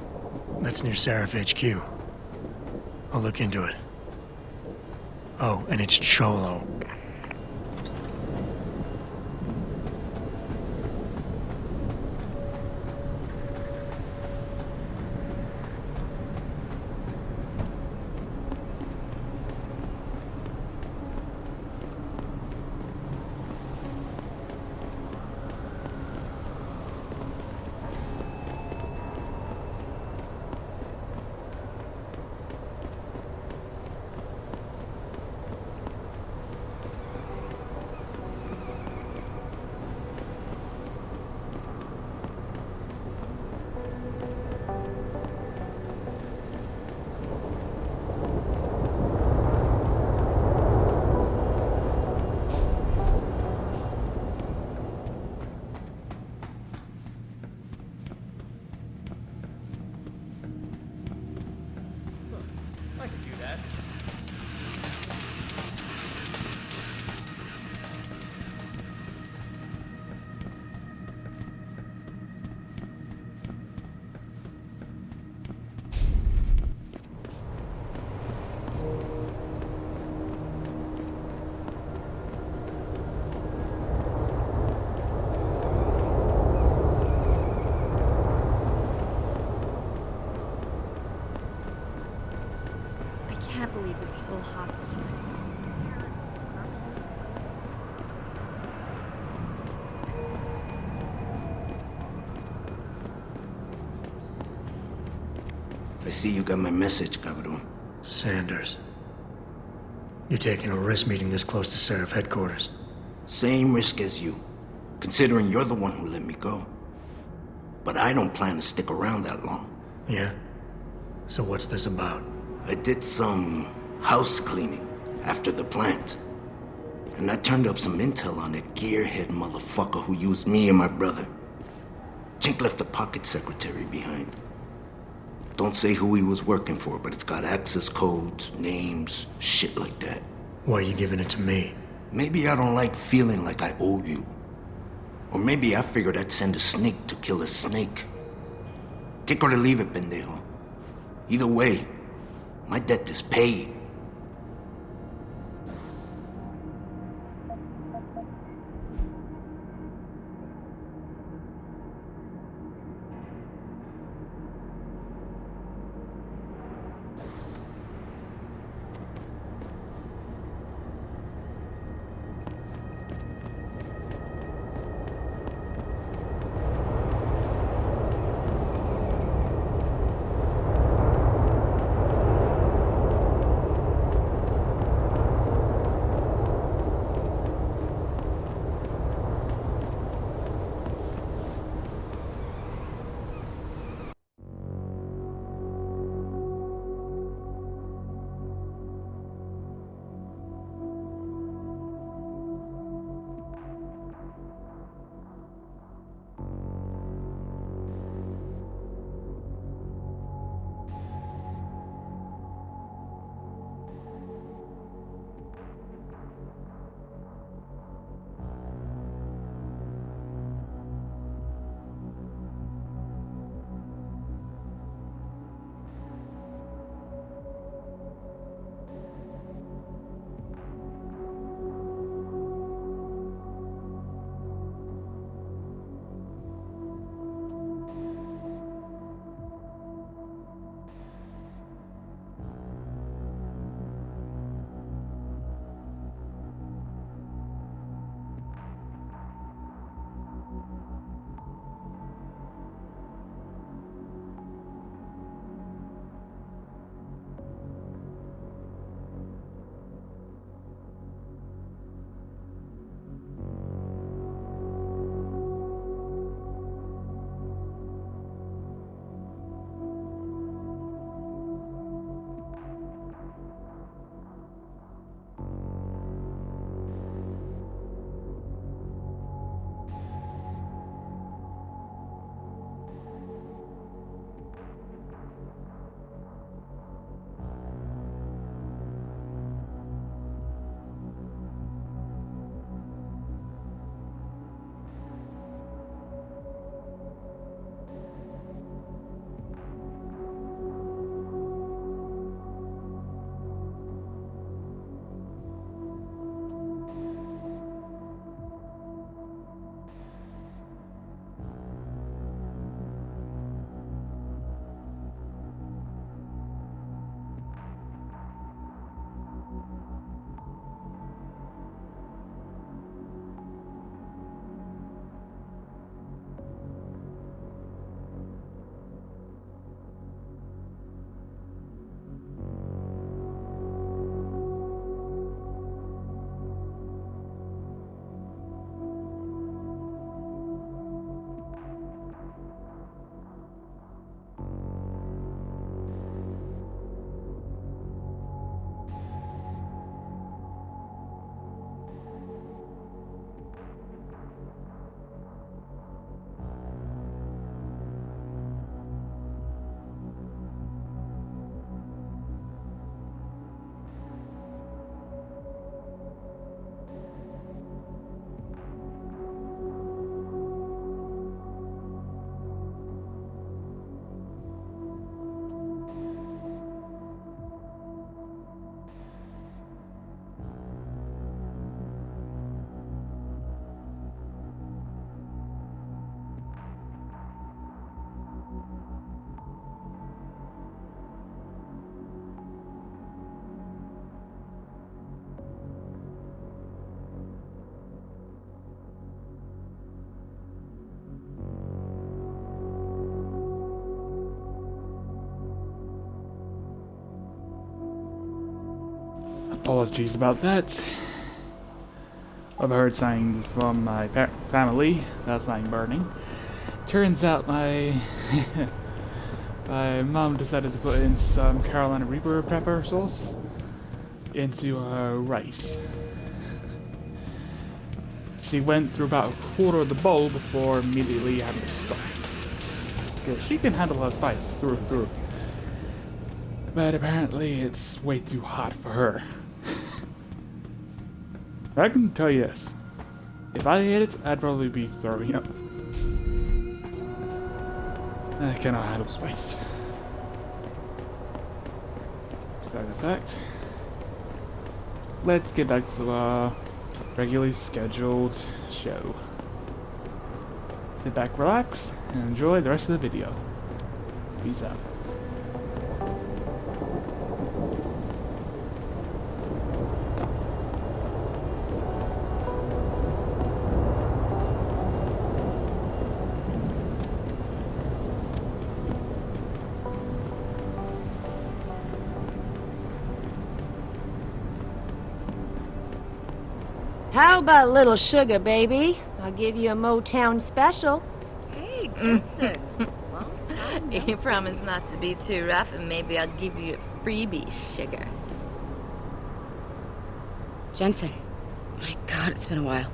That's near Seraph HQ. I'll look into it. Oh, and it's Cholo. see you got my message, cabrón. Sanders. You're taking a risk meeting this close to Sheriff headquarters. Same risk as you, considering you're the one who let me go. But I don't plan to stick around that long. Yeah? So what's this about? I did some house cleaning after the plant. And I turned up some intel on that gearhead motherfucker who used me and my brother. Chink left a pocket secretary behind. Don't say who he was working for, but it's got access codes, names, shit like that. Why are you giving it to me? Maybe I don't like feeling like I owe you. Or maybe I figured I'd send a snake to kill a snake. Take or to leave it, pendejo. Either way, my debt is paid. Apologies about that. I've heard something from my family about something burning. Turns out my my mom decided to put in some Carolina Reaper pepper sauce into her rice. She went through about a quarter of the bowl before immediately having to stop. Because she can handle her spice through and through. But apparently it's way too hot for her. I can tell you this. If I ate it, I'd probably be throwing up. I cannot handle spice. Side effect. Let's get back to our regularly scheduled show. Sit back, relax, and enjoy the rest of the video. Peace out. How about a little sugar, baby? I'll give you a Motown special. Hey, Jenson. You promise not to be too rough, and maybe I'll give you a freebie, sugar. Jenson. My God, it's been a while.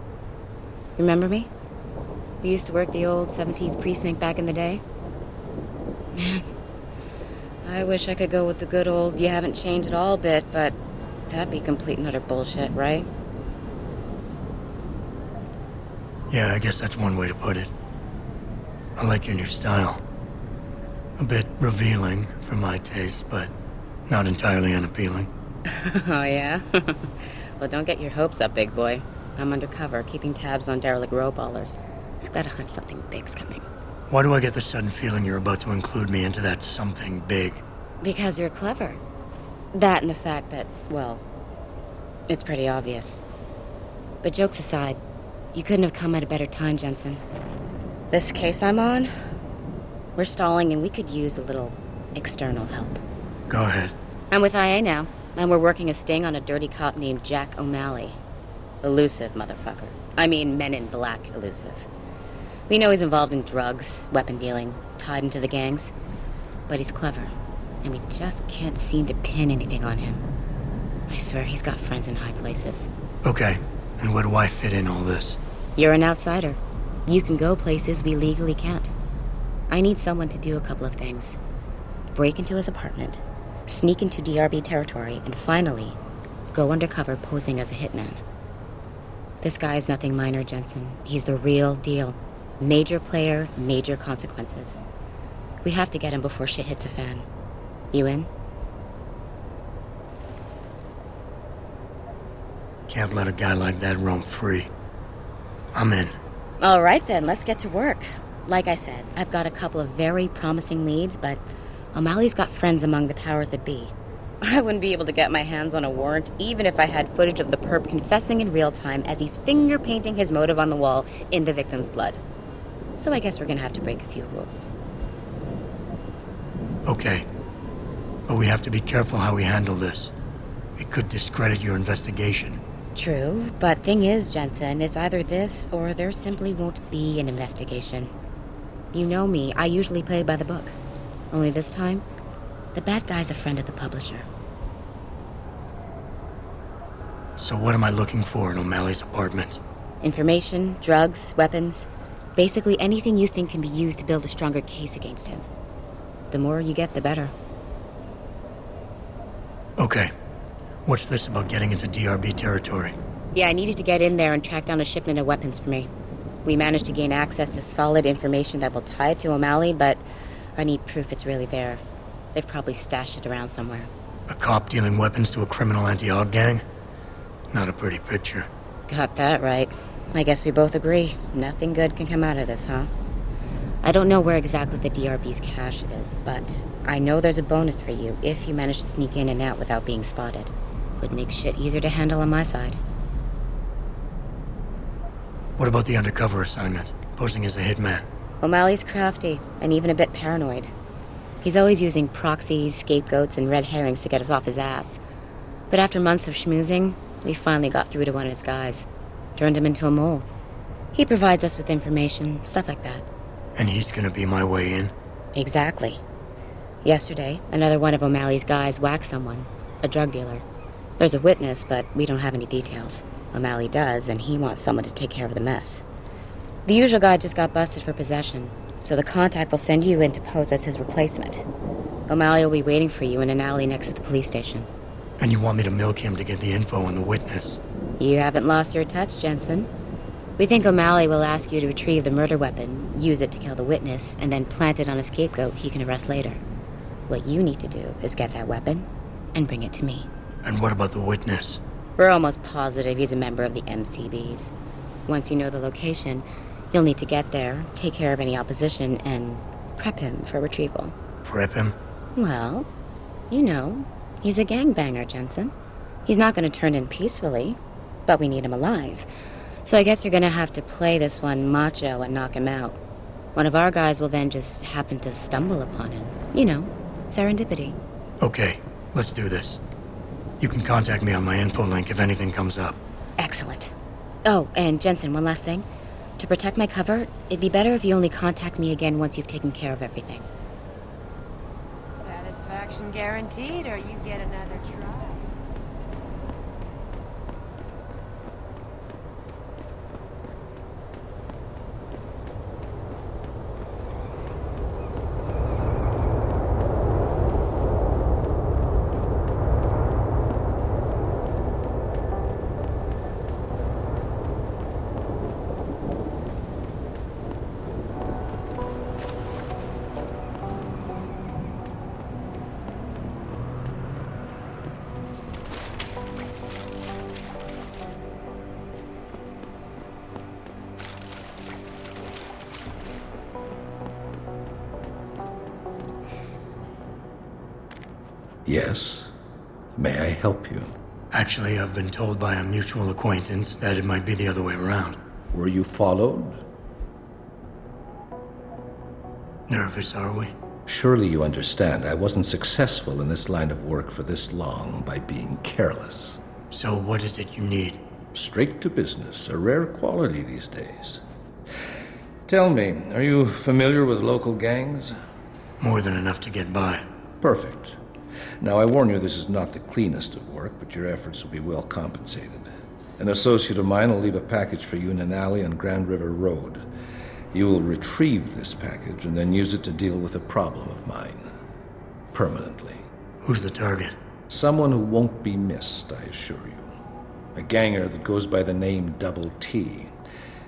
Remember me? We used to work the old 17th precinct back in the day. Man, I wish I could go with the good old you haven't changed at all bit, but that'd be complete and utter bullshit, right? Yeah, I guess that's one way to put it. I like your new style. A bit revealing for my taste, but not entirely unappealing. Oh, yeah? Well, don't get your hopes up, big boy. I'm undercover, keeping tabs on derelict row ballers. I've got a hunch something big's coming. Why do I get the sudden feeling you're about to include me into that something big? Because you're clever. That and the fact that, well, it's pretty obvious. But jokes aside, you couldn't have come at a better time, Jenson. This case I'm on, we're stalling and we could use a little external help. Go ahead. I'm with IA now, and we're working a sting on a dirty cop named Jack O'Malley. Elusive motherfucker. I mean, Men in Black elusive. We know he's involved in drugs, weapon dealing, tied into the gangs. But he's clever, and we just can't seem to pin anything on him. I swear he's got friends in high places. Okay, and where do I fit in all this? You're an outsider. You can go places we legally can't. I need someone to do a couple of things. Break into his apartment, sneak into DRB territory, and finally, go undercover posing as a hitman. This guy is nothing minor, Jenson. He's the real deal. Major player, major consequences. We have to get him before shit hits the fan. You in? Can't let a guy like that roam free. I'm in. All right then, let's get to work. Like I said, I've got a couple of very promising leads, but O'Malley's got friends among the powers that be. I wouldn't be able to get my hands on a warrant even if I had footage of the perp confessing in real time as he's finger painting his motive on the wall in the victim's blood. So I guess we're gonna have to break a few rules. Okay. But we have to be careful how we handle this. It could discredit your investigation. True, but thing is, Jenson, it's either this or there simply won't be an investigation. You know me, I usually play by the book. Only this time, the bad guy's a friend of the publisher. So what am I looking for in O'Malley's apartment? Information, drugs, weapons. Basically anything you think can be used to build a stronger case against him. The more you get, the better. Okay. What's this about getting into DRB territory? Yeah, I needed to get in there and track down a shipment of weapons for me. We managed to gain access to solid information that will tie it to O'Malley, but I need proof it's really there. They've probably stashed it around somewhere. A cop dealing weapons to a criminal anti-Aug gang? Not a pretty picture. Got that right. I guess we both agree. Nothing good can come out of this, huh? I don't know where exactly the DRB's cache is, but I know there's a bonus for you if you manage to sneak in and out without being spotted. Would make shit easier to handle on my side. What about the undercover assignment? Posing as a hitman? O'Malley's crafty, and even a bit paranoid. He's always using proxies, scapegoats, and red herrings to get us off his ass. But after months of schmoozing, we finally got through to one of his guys. Turned him into a mole. He provides us with information, stuff like that. And he's gonna be my way in? Exactly. Yesterday, another one of O'Malley's guys whacked someone, a drug dealer. There's a witness, but we don't have any details. O'Malley does, and he wants someone to take care of the mess. The usual guy just got busted for possession, so the contact will send you in to pose as his replacement. O'Malley will be waiting for you in an alley next to the police station. And you want me to milk him to get the info on the witness? You haven't lost your touch, Jenson. We think O'Malley will ask you to retrieve the murder weapon, use it to kill the witness, and then plant it on a scapegoat he can arrest later. What you need to do is get that weapon and bring it to me. And what about the witness? We're almost positive he's a member of the MCBs. Once you know the location, you'll need to get there, take care of any opposition, and prep him for retrieval. Prep him? Well, you know, he's a gangbanger, Jenson. He's not going to turn in peacefully, but we need him alive. So I guess you're going to have to play this one macho and knock him out. One of our guys will then just happen to stumble upon him. You know, serendipity. Okay, let's do this. You can contact me on my info link if anything comes up. Excellent. Oh, and Jenson, one last thing. To protect my cover, it'd be better if you only contact me again once you've taken care of everything. Satisfaction guaranteed, or you get another try. Yes? May I help you? Actually, I've been told by a mutual acquaintance that it might be the other way around. Were you followed? Nervous, are we? Surely you understand I wasn't successful in this line of work for this long by being careless. So what is it you need? Straight to business, a rare quality these days. Tell me, are you familiar with local gangs? More than enough to get by. Perfect. Now, I warn you, this is not the cleanest of work, but your efforts will be well compensated. An associate of mine will leave a package for you in an alley on Grand River Road. You will retrieve this package and then use it to deal with a problem of mine. Permanently. Who's the target? Someone who won't be missed, I assure you. A ganger that goes by the name Double T.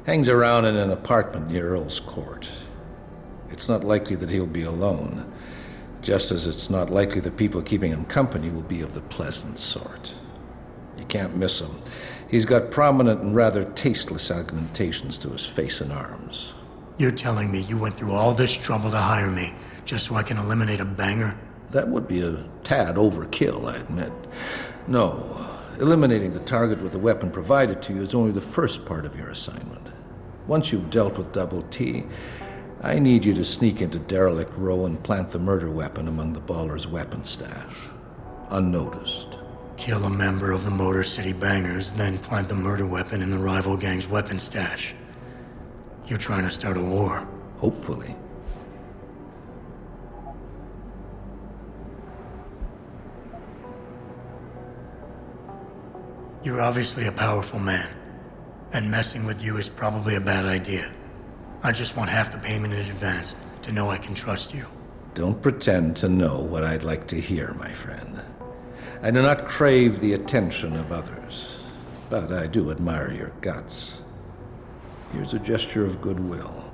Hangs around in an apartment near Earl's Court. It's not likely that he'll be alone. Just as it's not likely the people keeping him company will be of the pleasant sort. You can't miss him. He's got prominent and rather tasteless augmentations to his face and arms. You're telling me you went through all this trouble to hire me, just so I can eliminate a banger? That would be a tad overkill, I admit. No, eliminating the target with the weapon provided to you is only the first part of your assignment. Once you've dealt with Double T, I need you to sneak into Derelict Row and plant the murder weapon among the Baller's weapon stash. Unnoticed. Kill a member of the Motor City Bangers, then plant the murder weapon in the rival gang's weapon stash. You're trying to start a war. Hopefully. You're obviously a powerful man, and messing with you is probably a bad idea. I just want half the payment in advance to know I can trust you. Don't pretend to know what I'd like to hear, my friend. I do not crave the attention of others, but I do admire your guts. Here's a gesture of goodwill.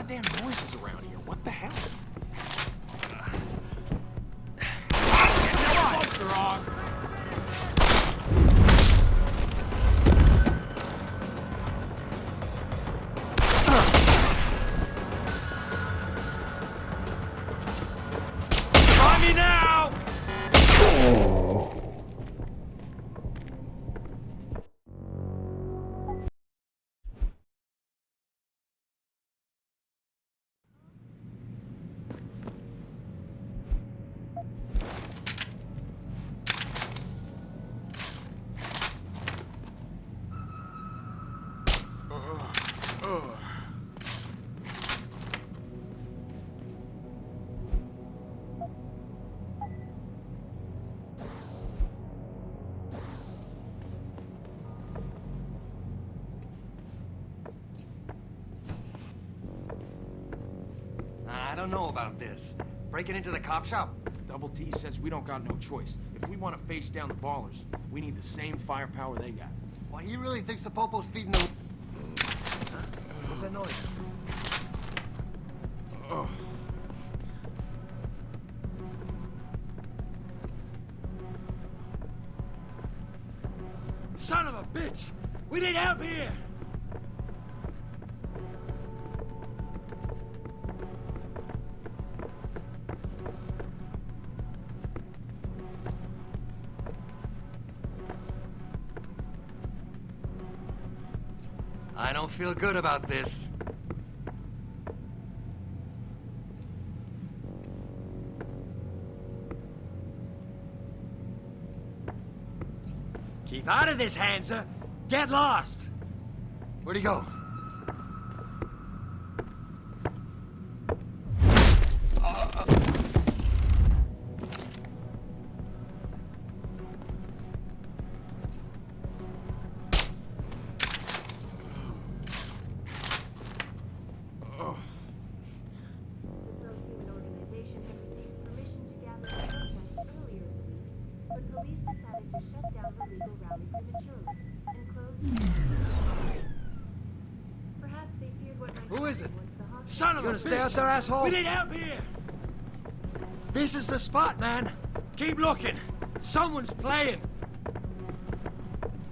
goddamn noises around here. What the hell? Try me now! I don't know about this. Breaking into the cop shop? Double T says we don't got no choice. If we want to face down the ballers, we need the same firepower they got. Why, he really thinks the Popo's feeding the... What's that noise? Oh. Son of a bitch! We need help here! I don't feel good about this. Keep out of this, Hansa. Get lost. Where'd he go? Who is it? Son of a bitch! Stay out there, asshole! We need help here! This is the spot, man! Keep looking! Someone's playing!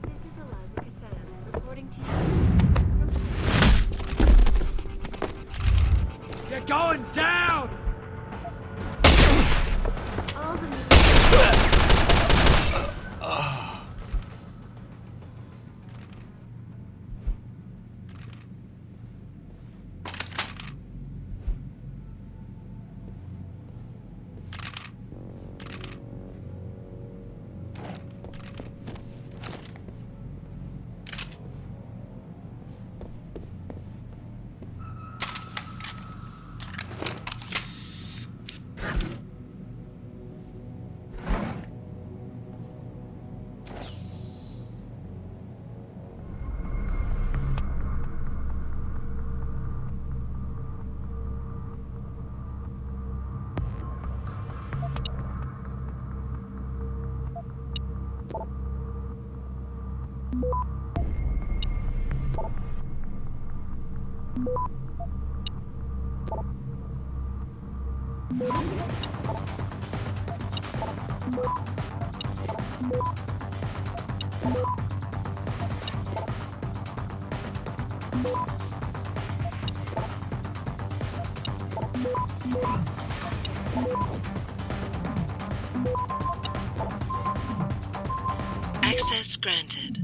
This is Eliza Cassan, reporting to you. You're going down! All the Access granted.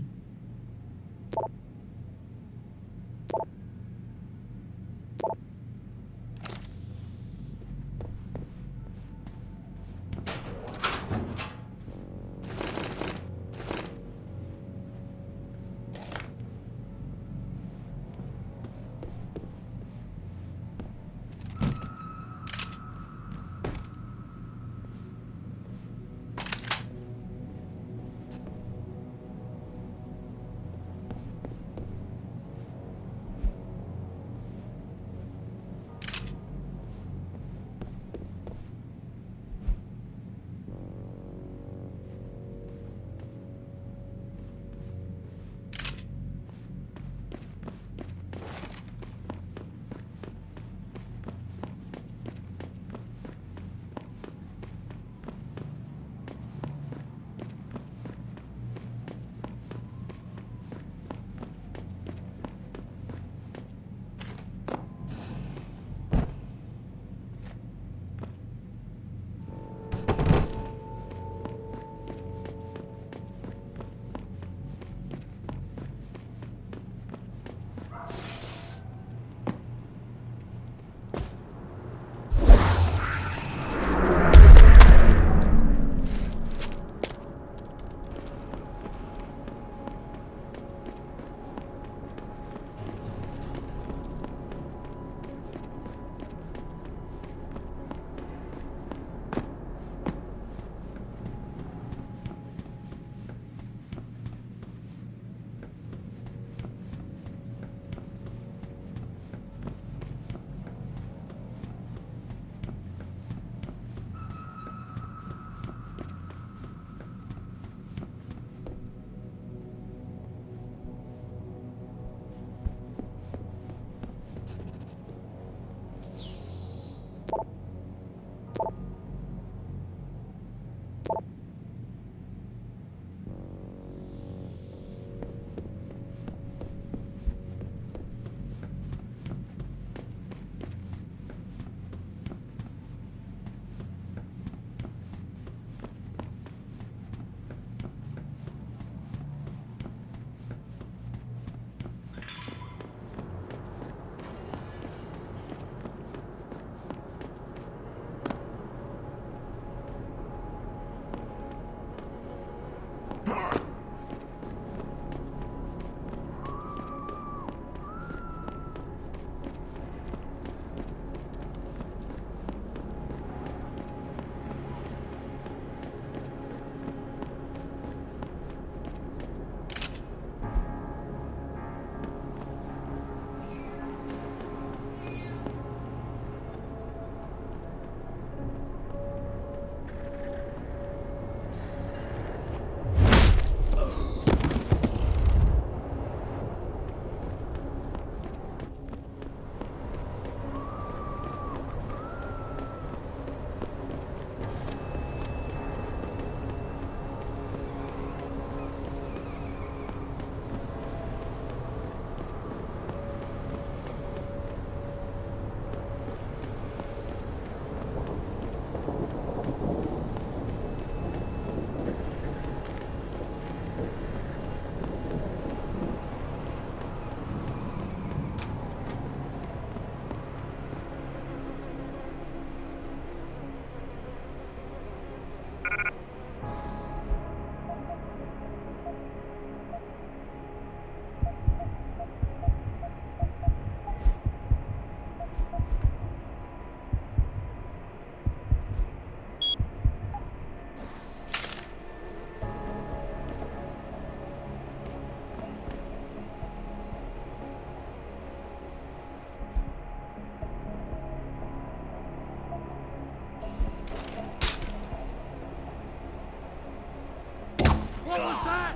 What was that?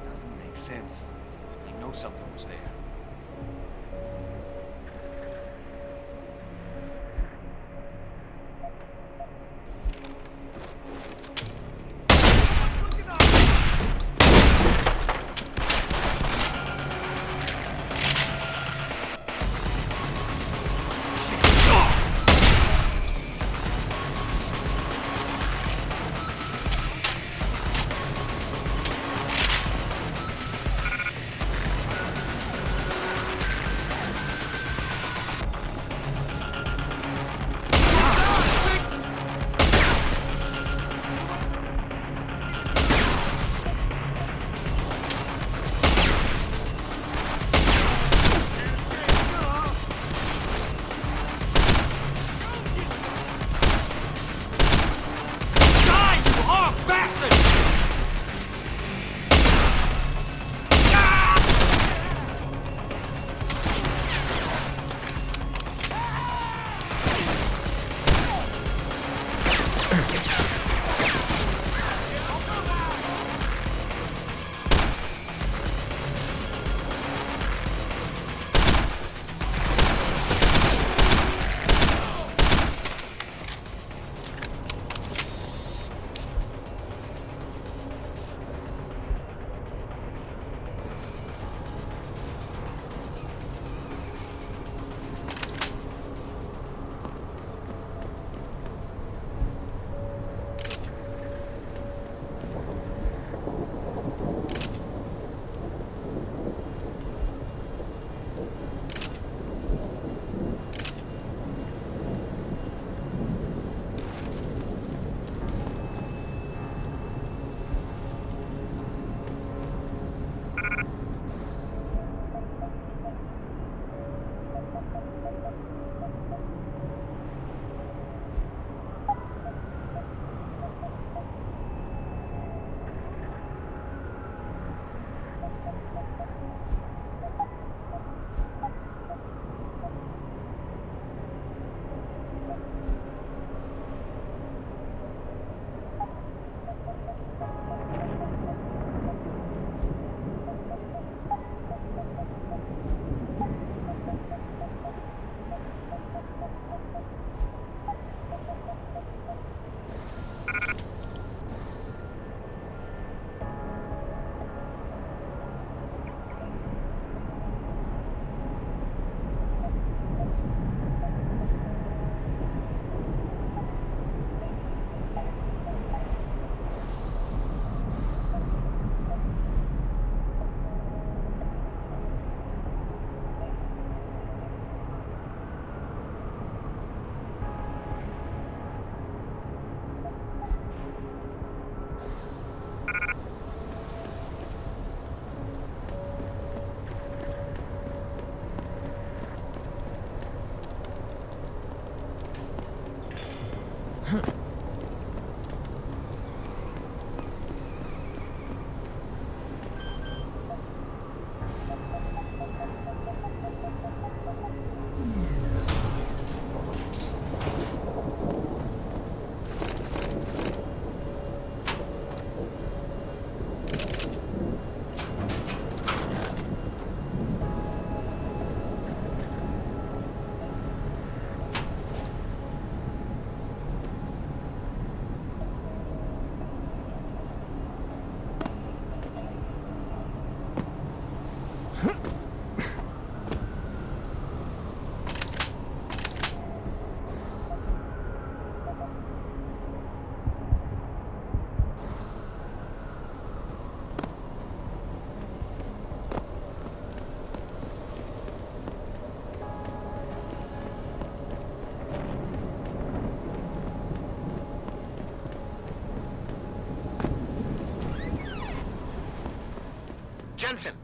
Doesn't make sense. I know something was there. Jenson,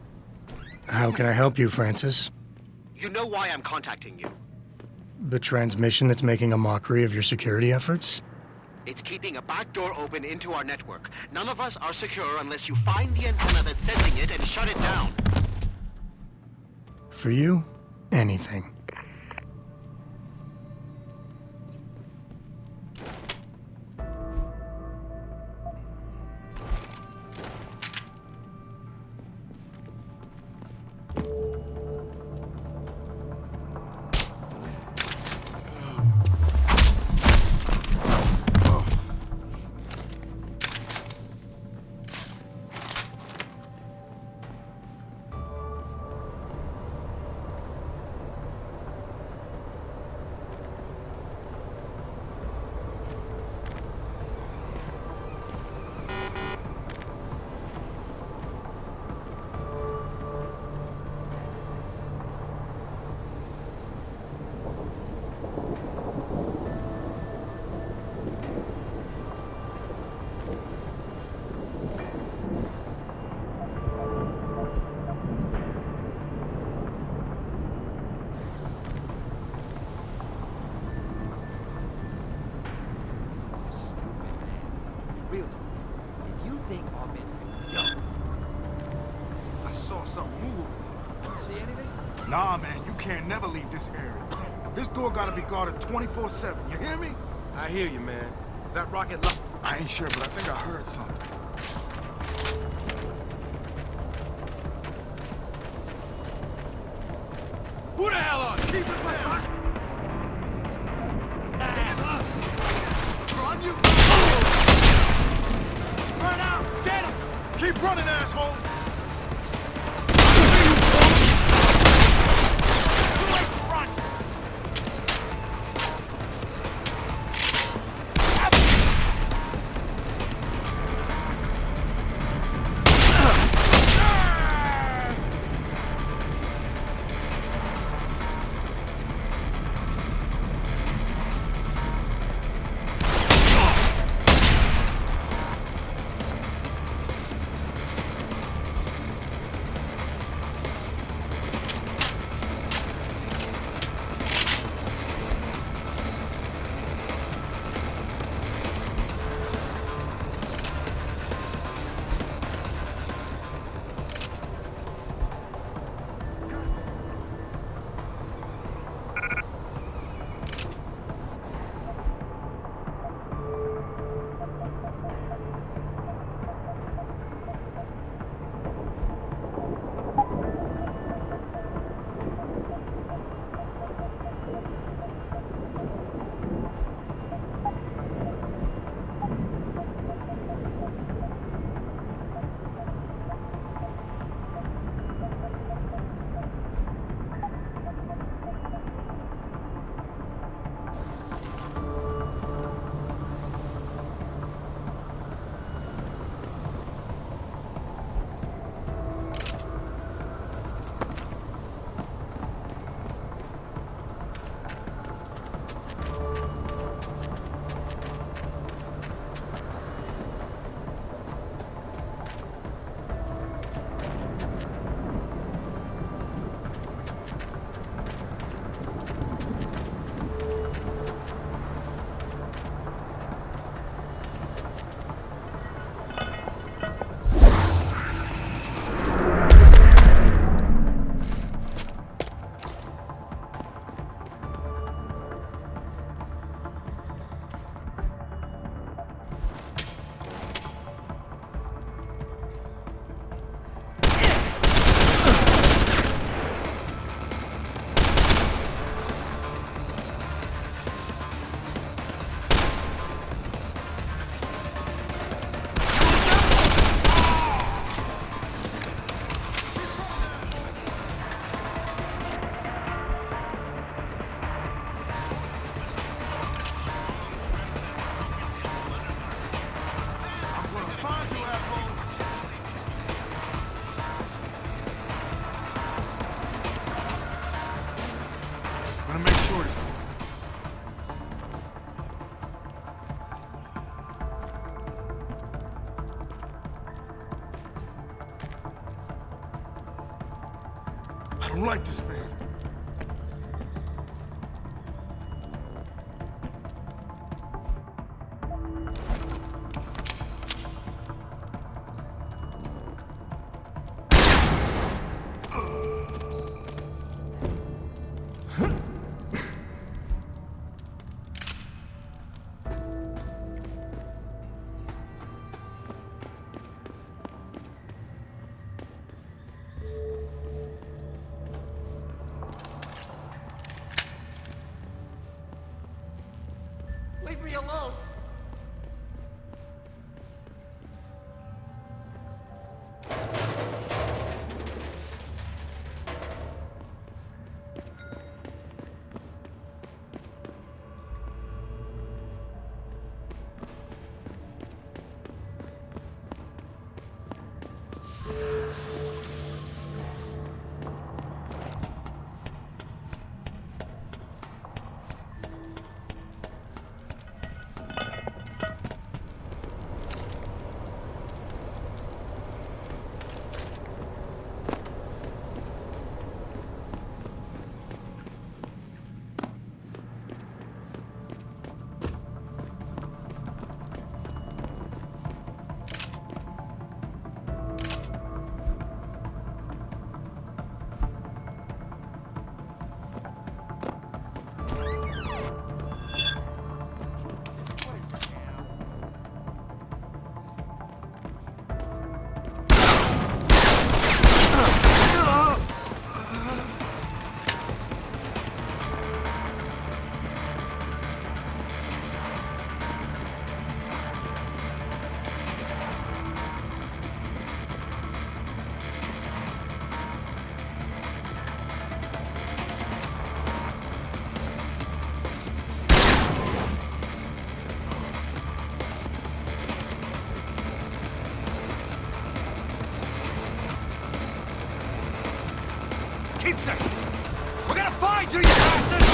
How can I help you, Francis? you know why I'm contacting you. The transmission that's making a mockery of your security efforts? It's keeping a back door open into our network. None of us are secure unless you find the antenna that's sending it and shut it down. For you, anything. Really? If you think Augments... Yo. I saw something move over See anything? there. Nah, man, you can't never leave this area. This door gotta be guarded 24/7. You hear me? I hear you, man. That rocket... I ain't sure, but I think I heard something. Who the hell are you? Keep it down! On you! Run out! Get him! Keep running, asshole! Too late to run! I don't like this man. Leave me alone! Keep safe! We're gonna find you, you bastard!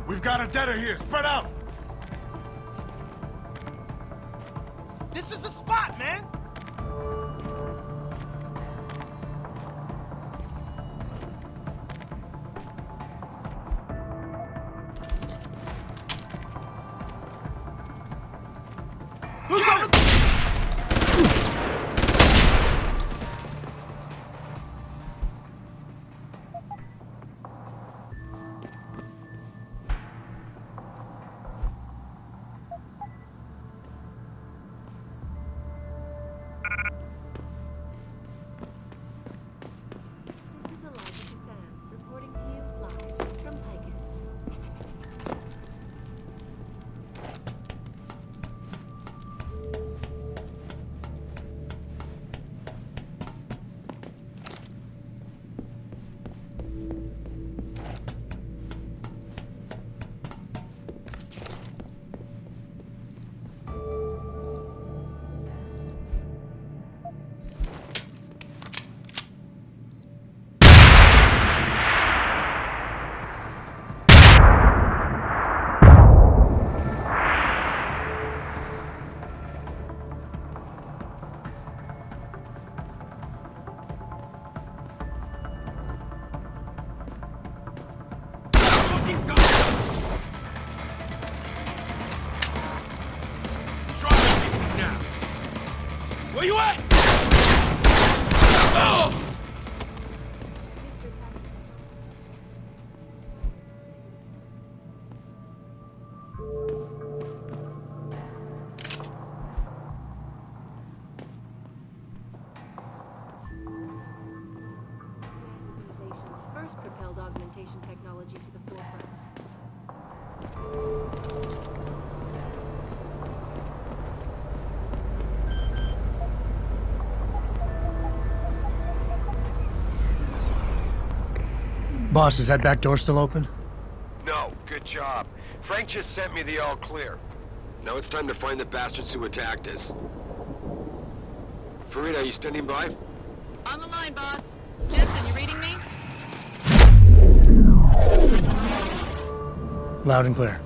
We've got a debtor here. Spread out. This is the spot, man. Who's over there? Where you at? Oh! First propelled augmentation technology to the forefront. Boss, is that back door still open? No, good job. Frank just sent me the all clear. Now it's time to find the bastards who attacked us. Farida, you standing by? On the line, boss. Jenson, you reading me? Loud and clear.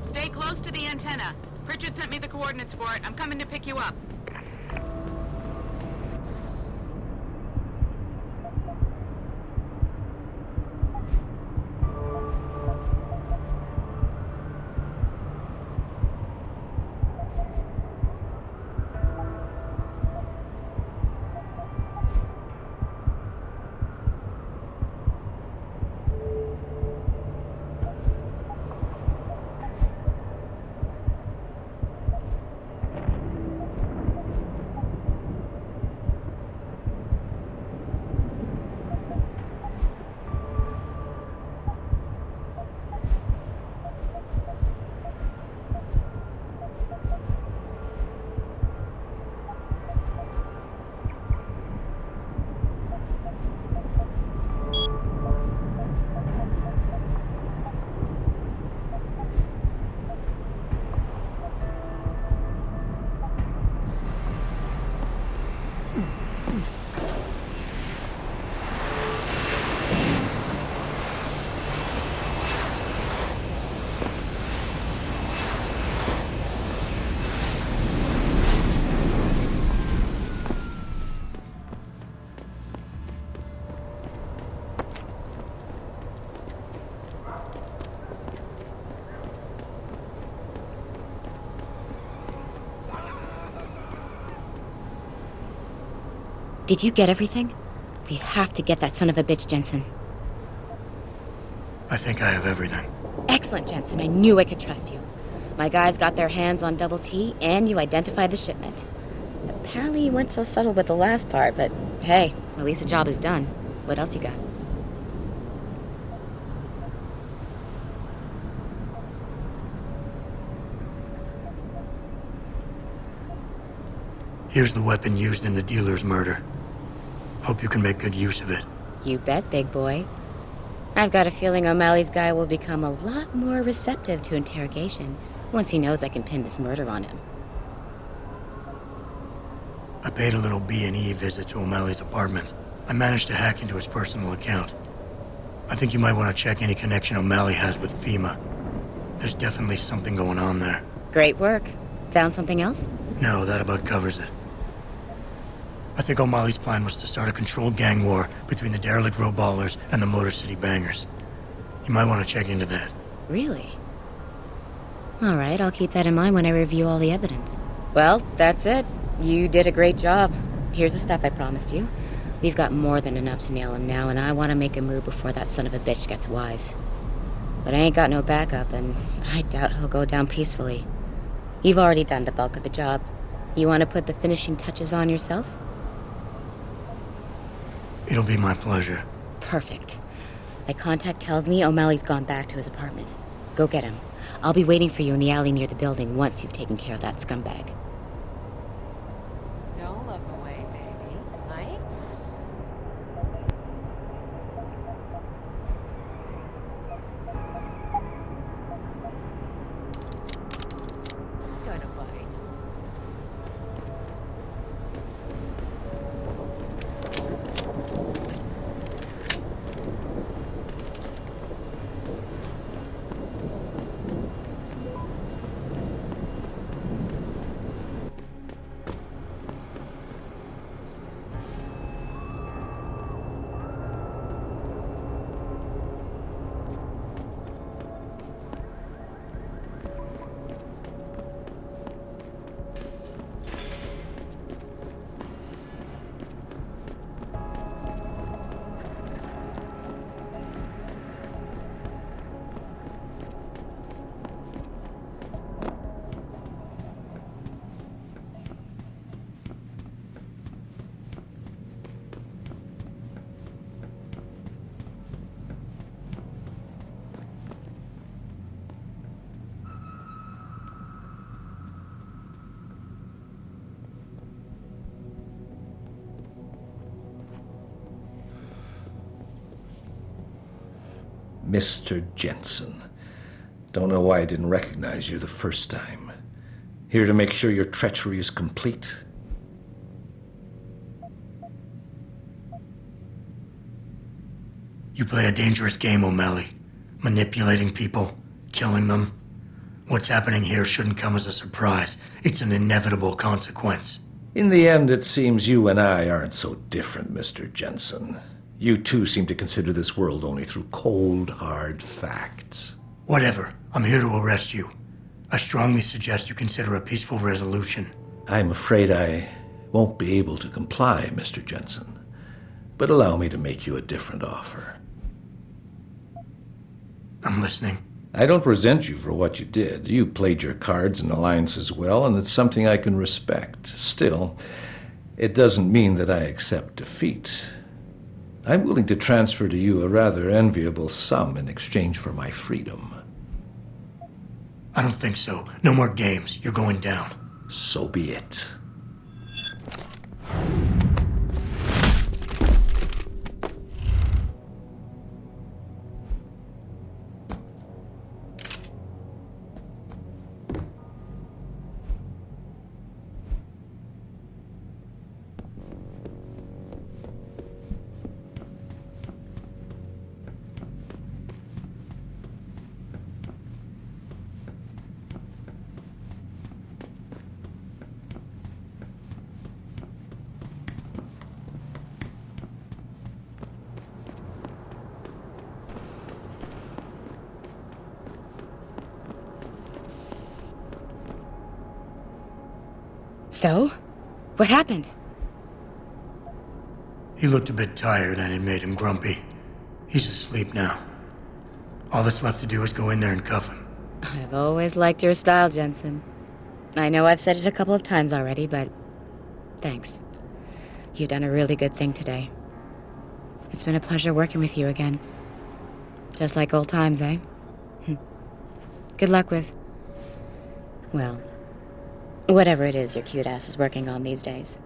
Stay close to the antenna. Pritchard sent me the coordinates for it. I'm coming to pick you up. Did you get everything? We have to get that son of a bitch, Jenson. I think I have everything. Excellent, Jenson. I knew I could trust you. My guys got their hands on Double T, and you identified the shipment. Apparently you weren't so subtle with the last part, but hey, at least the job is done. What else you got? Here's the weapon used in the dealer's murder. Hope you can make good use of it. You bet, big boy. I've got a feeling O'Malley's guy will become a lot more receptive to interrogation once he knows I can pin this murder on him. I paid a little B&E visit to O'Malley's apartment. I managed to hack into his personal account. I think you might want to check any connection O'Malley has with FEMA. There's definitely something going on there. Great work. Found something else? No, that about covers it. I think O'Malley's plan was to start a controlled gang war between the Derelict Row Ballers and the Motor City Bangers. You might want to check into that. Really? All right, I'll keep that in mind when I review all the evidence. Well, that's it. You did a great job. Here's the stuff I promised you. We've got more than enough to nail him now, and I want to make a move before that son of a bitch gets wise. But I ain't got no backup, and I doubt he'll go down peacefully. You've already done the bulk of the job. You want to put the finishing touches on yourself? It'll be my pleasure. Perfect. My contact tells me O'Malley's gone back to his apartment. Go get him. I'll be waiting for you in the alley near the building once you've taken care of that scumbag. Don't look away, baby. Mike? Gonna bite. Mr. Jenson. Don't know why I didn't recognize you the first time. Here to make sure your treachery is complete. You play a dangerous game, O'Malley. Manipulating people, killing them. What's happening here shouldn't come as a surprise. It's an inevitable consequence. In the end, it seems you and I aren't so different, Mr. Jenson. You too seem to consider this world only through cold, hard facts. Whatever. I'm here to arrest you. I strongly suggest you consider a peaceful resolution. I'm afraid I won't be able to comply, Mr. Jenson. But allow me to make you a different offer. I'm listening. I don't resent you for what you did. You played your cards and alliances well, and it's something I can respect. Still, it doesn't mean that I accept defeat. I'm willing to transfer to you a rather enviable sum in exchange for my freedom. I don't think so. No more games. You're going down. So be it. So? What happened? He looked a bit tired and it made him grumpy. He's asleep now. All that's left to do is go in there and cuff him. I've always liked your style, Jenson. I know I've said it a couple of times already, but thanks. You've done a really good thing today. It's been a pleasure working with you again. Just like old times, eh? Good luck with... well, whatever it is your cute ass is working on these days.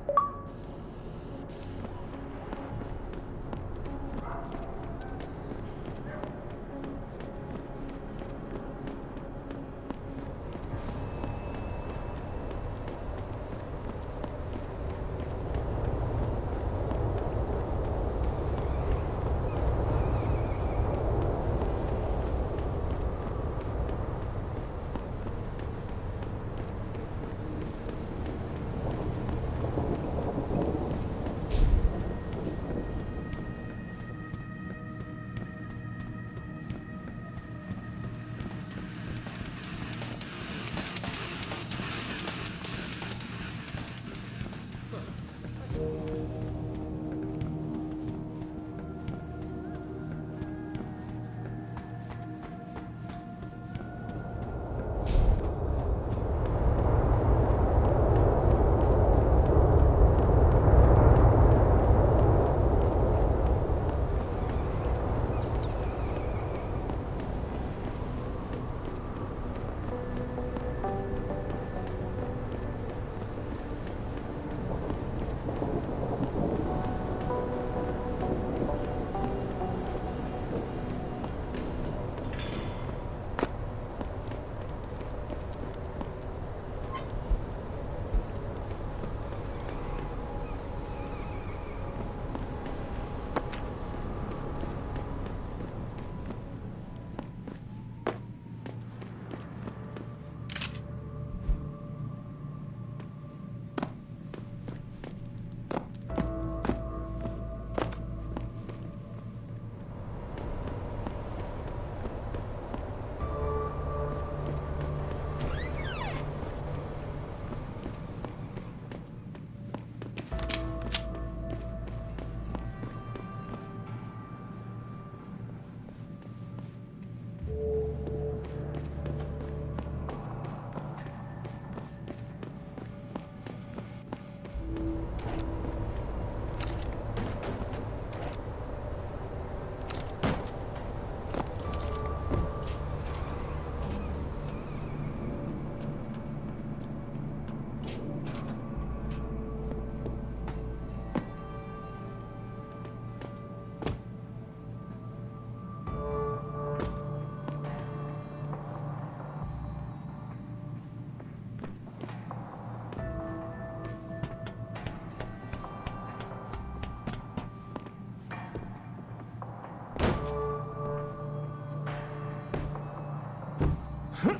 What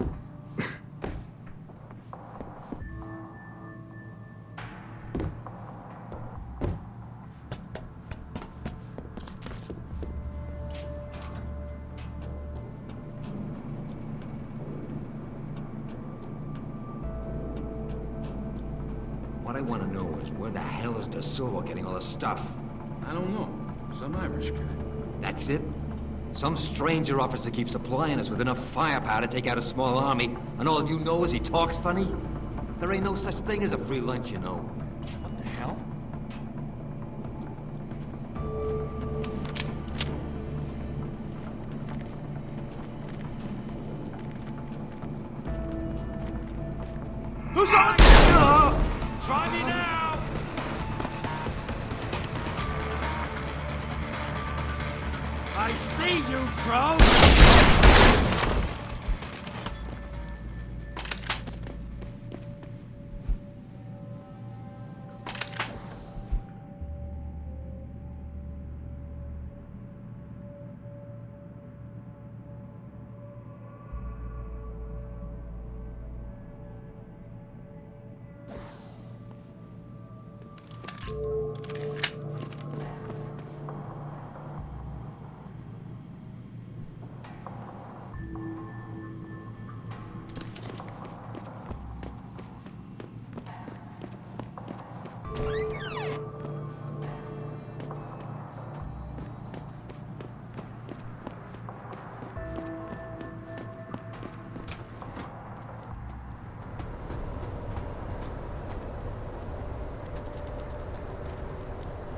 I want to know is where the hell is De Silva getting all this stuff? I don't know. Some Irish guy. That's it? Some stranger offers to keep supplying us with enough firepower to take out a small army, and all you know is he talks funny? There ain't no such thing as a free lunch, you know. What the hell? Who's on? Try me now! I see you, Crow!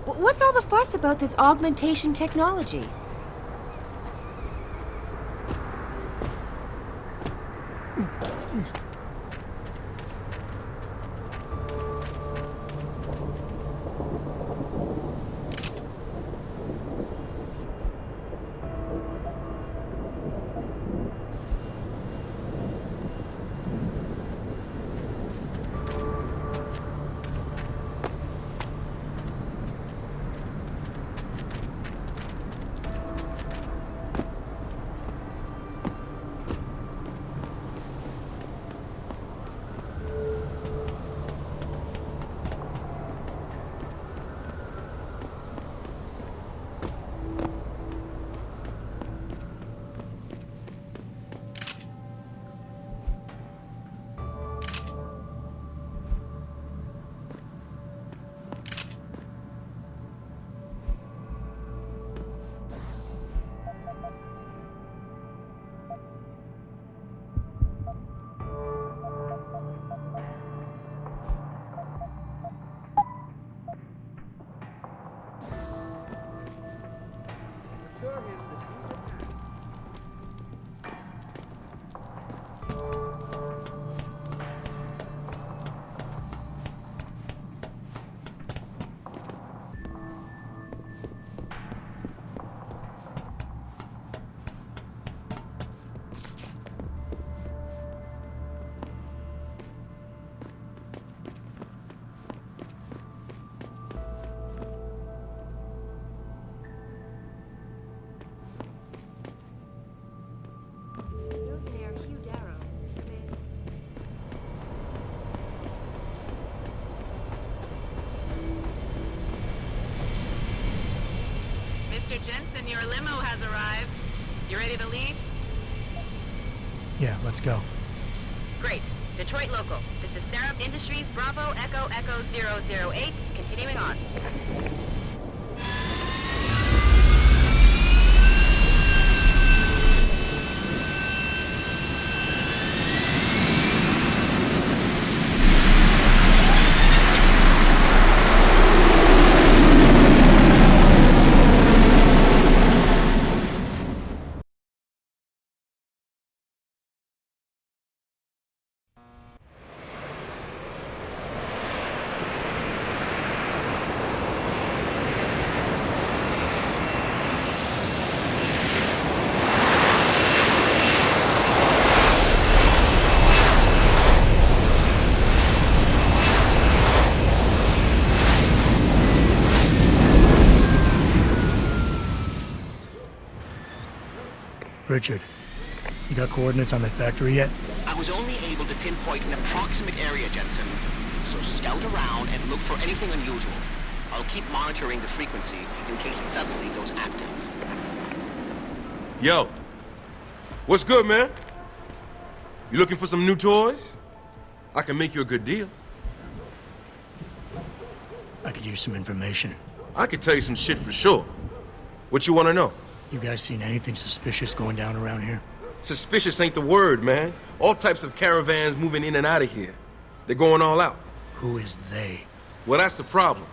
What's all the fuss about this augmentation technology? Mr. Jenson, your limo has arrived. You ready to leave? Yeah, let's go. Great. Detroit local. This is Serum Industries Bravo Echo Echo 008. Continuing on. Richard, You got coordinates on the factory yet? I was only able to pinpoint an approximate area, Jenson. So scout around and look for anything unusual. I'll keep monitoring the frequency in case it suddenly goes active. Yo, what's good, man? You looking for some new toys? I can make you a good deal. I could use some information. I could tell you some shit for sure. What you want to know? You guys seen anything suspicious going down around here? Suspicious ain't the word, man. All types of caravans moving in and out of here. They're going all out. Who is they? Well, that's the problem.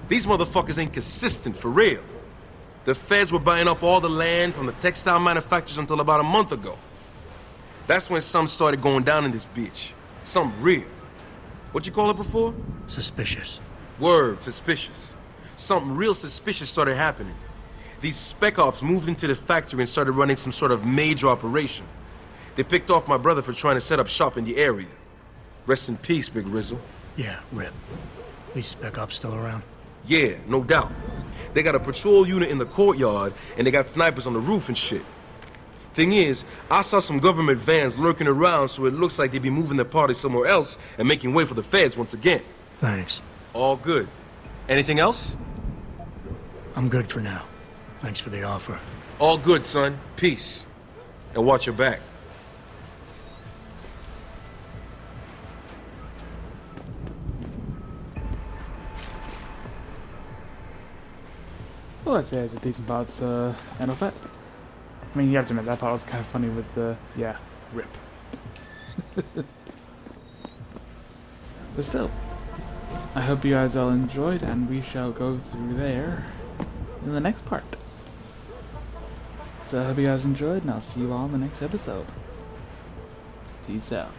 These motherfuckers ain't consistent, for real. The feds were buying up all the land from the textile manufacturers until about a month ago. That's when some started going down in this bitch. Some real. What you call it before? Suspicious. Word, suspicious. Something real suspicious started happening. These spec ops moved into the factory and started running some sort of major operation. They picked off my brother for trying to set up shop in the area. Rest in peace, Big Rizzle. Yeah, rip. These spec ops still around? Yeah, no doubt. They got a patrol unit in the courtyard, and they got snipers on the roof and shit. Thing is, I saw some government vans lurking around, so it looks like they be moving their party somewhere else and making way for the feds once again. Thanks. All good. Anything else? I'm good for now. Thanks for the offer. All good, son. Peace. And watch your back. Well, I'd say it's a decent part to end off it. I mean, you have to admit, that part was kind of funny with the, yeah, rip. But still, I hope you guys all enjoyed, and we shall go through there in the next part. So I hope you guys enjoyed, and I'll see you all in the next episode. Peace out.